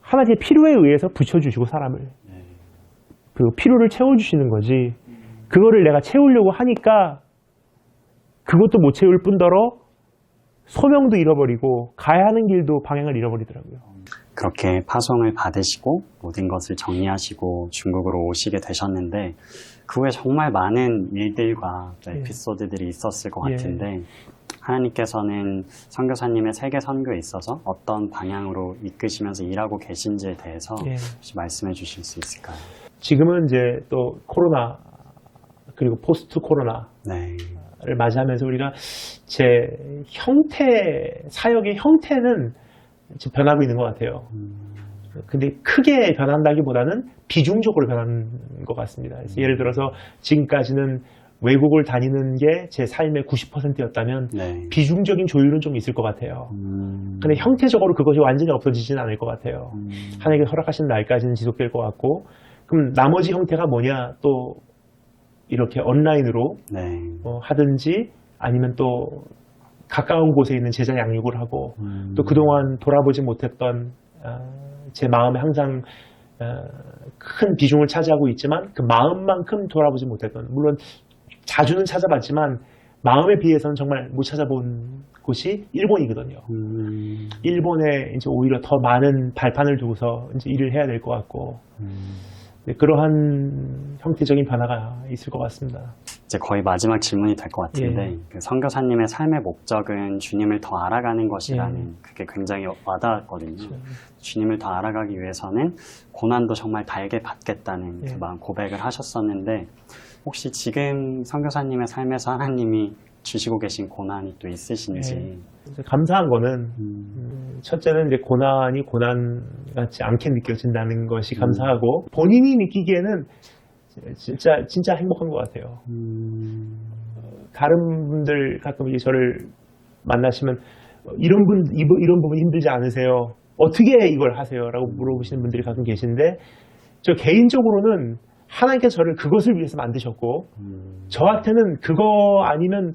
하나님의 필요에 의해서 붙여주시고, 사람을. 그 필요를 채워주시는 거지. 그거를 내가 채우려고 하니까, 그것도 못 채울 뿐더러, 소명도 잃어버리고, 가야 하는 길도 방향을 잃어버리더라고요. 그렇게 파송을 받으시고 모든 것을 정리하시고 중국으로 오시게 되셨는데 그 후에 정말 많은 일들과 또 에피소드들이 있었을 것 같은데 하나님께서는 선교사님의 세계 선교에 있어서 어떤 방향으로 이끄시면서 일하고 계신지에 대해서 혹시 말씀해 주실 수 있을까요? 지금은 이제 또 코로나 그리고 포스트 코로나를 맞이하면서 우리가 사역의 형태는 지금 변하고 있는 것 같아요. 근데 크게 변한다기보다는 비중적으로 변한 것 같습니다. 그래서 예를 들어서 지금까지는 외국을 다니는 게 제 삶의 90%였다면 비중적인 조율은 좀 있을 것 같아요. 근데 형태적으로 그것이 완전히 없어지지는 않을 것 같아요. 하나님께 허락하신 날까지는 지속될 것 같고 그럼 나머지 형태가 뭐냐 또 이렇게 온라인으로 하든지 아니면 또 가까운 곳에 있는 제자 양육을 하고 또 그동안 돌아보지 못했던 제 마음에 항상 큰 비중을 차지하고 있지만 그 마음만큼 돌아보지 못했던 물론 자주는 찾아봤지만 마음에 비해서는 정말 못 찾아본 곳이 일본이거든요. 일본에 이제 오히려 더 많은 발판을 두고서 이제 일을 해야 될 것 같고 그러한 형태적인 변화가 있을 것 같습니다. 이제 거의 마지막 질문이 될 것 같은데 그 선교사님의 삶의 목적은 주님을 더 알아가는 것이라는 그게 굉장히 와닿았거든요. 그렇죠. 주님을 더 알아가기 위해서는 고난도 정말 달게 받겠다는 그 마음 고백을 하셨었는데 혹시 지금 선교사님의 삶에서 하나님이 주시고 계신 고난이 또 있으신지? 감사한 거는 첫째는 이제 고난이 고난 같지 않게 느껴진다는 것이 감사하고 본인이 느끼기에는 진짜 행복한 것 같아요. 다른 분들 가끔 이제 저를 만나시면 이런 부분 힘들지 않으세요? 어떻게 이걸 하세요? 라고 물어보시는 분들이 가끔 계신데 저 개인적으로는 하나님께서 저를 그것을 위해서 만드셨고 저한테는 그거 아니면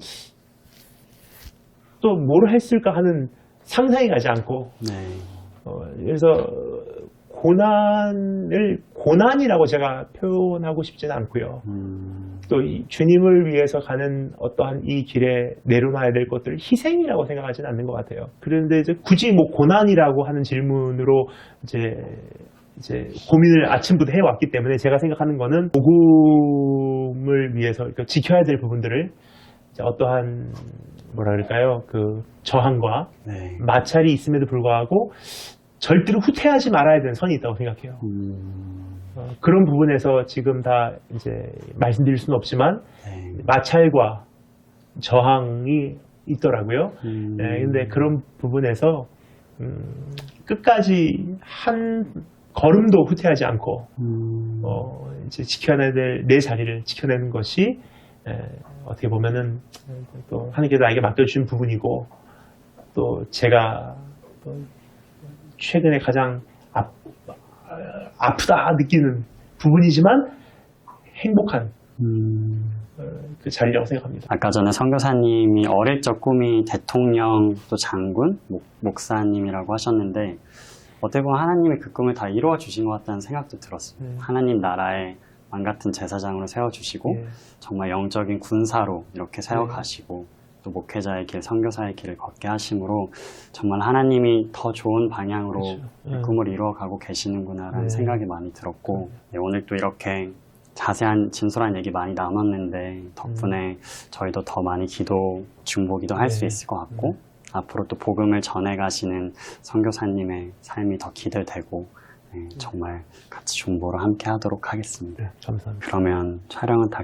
또 뭘 했을까 하는 상상이 가지 않고 네. 그래서 고난이라고 제가 표현하고 싶지는 않고요. 또 이 주님을 위해서 가는 어떠한 이 길에 내려놔야 될 것들을 희생이라고 생각하지는 않는 것 같아요. 그런데 이제 굳이 뭐 고난이라고 하는 질문으로 이제 고민을 아침부터 해왔기 때문에 제가 생각하는 거는 복음을 위해서 그러니까 지켜야 될 부분들을 이제 어떠한 뭐라 그럴까요? 그 저항과 네. 마찰이 있음에도 불구하고 절대로 후퇴하지 말아야 되는 선이 있다고 생각해요. 그런 부분에서 지금 다 이제 말씀드릴 수는 없지만 네. 마찰과 저항이 있더라고요. 네, 근데 그런 부분에서 끝까지 한 걸음도 후퇴하지 않고 이제 지켜야 될 내 자리를 지켜내는 것이 어떻게 보면은 또 하나님께서 나에게 맡겨주신 부분이고 또 제가 또 최근에 가장 아프다 느끼는 부분이지만 행복한 그 자리라고 생각합니다. 아까 전에 선교사님이 어릴 적 꿈이 대통령 또 장군, 목사님이라고 하셨는데 어떻게 보면 하나님이 그 꿈을 다 이루어 주신 것 같다는 생각도 들었어요. 하나님 나라의 왕같은 제사장으로 세워주시고 정말 영적인 군사로 이렇게 세워가시고 또 목회자의 길, 선교사의 길을 걷게 하심으로 정말 하나님이 더 좋은 방향으로 그렇죠. 꿈을 이루어가고 계시는구나라는 네. 생각이 많이 들었고 네, 오늘 또 이렇게 자세한 진솔한 얘기 많이 나눴는데 덕분에 저희도 더 많이 기도, 중보기도 할 수 있을 것 같고 앞으로 또 복음을 전해가시는 선교사님의 삶이 더 기대되고 네, 정말 같이 중보를 함께 하도록 하겠습니다. 네, 감사합니다. 그러면 촬영은 다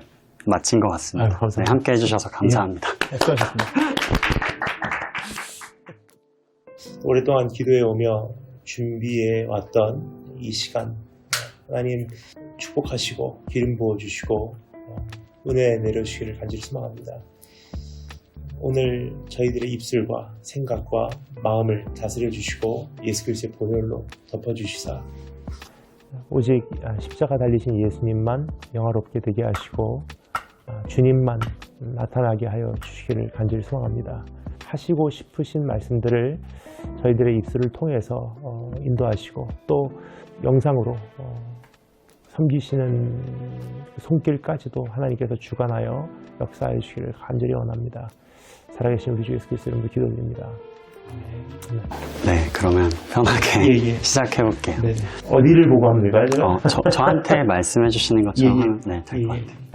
마친 것 같습니다. 아유, 감사합니다. 네, 함께 해주셔서 감사합니다. 네, 수고하셨습니다. 오랫동안 기도해 오며 준비해 왔던 이 시간 하나님 축복하시고 기름 부어주시고 은혜 내려주시기를 간절히 소망합니다. 오늘 저희들의 입술과 생각과 마음을 다스려 주시고 예수 그리스도의 보혈로 덮어주시사 오직 십자가 달리신 예수님만 영화롭게 되게 하시고 주님만 나타나게 하여 주시기를 간절히 소망합니다. 하시고 싶으신 말씀들을 저희들의 입술을 통해서 인도하시고 또 영상으로 섬기시는 손길까지도 하나님께서 주관하여 역사해 주시기를 간절히 원합니다. 살아계신 우리 주 예수 그리스도 이름으로 기도드립니다. 네, 그러면 편하게 예. 시작해 볼게요. 네. 어디를 보고 하면 될까요? 저한테 말씀해 주시는 것처럼 하면 될 것 예. 같아요.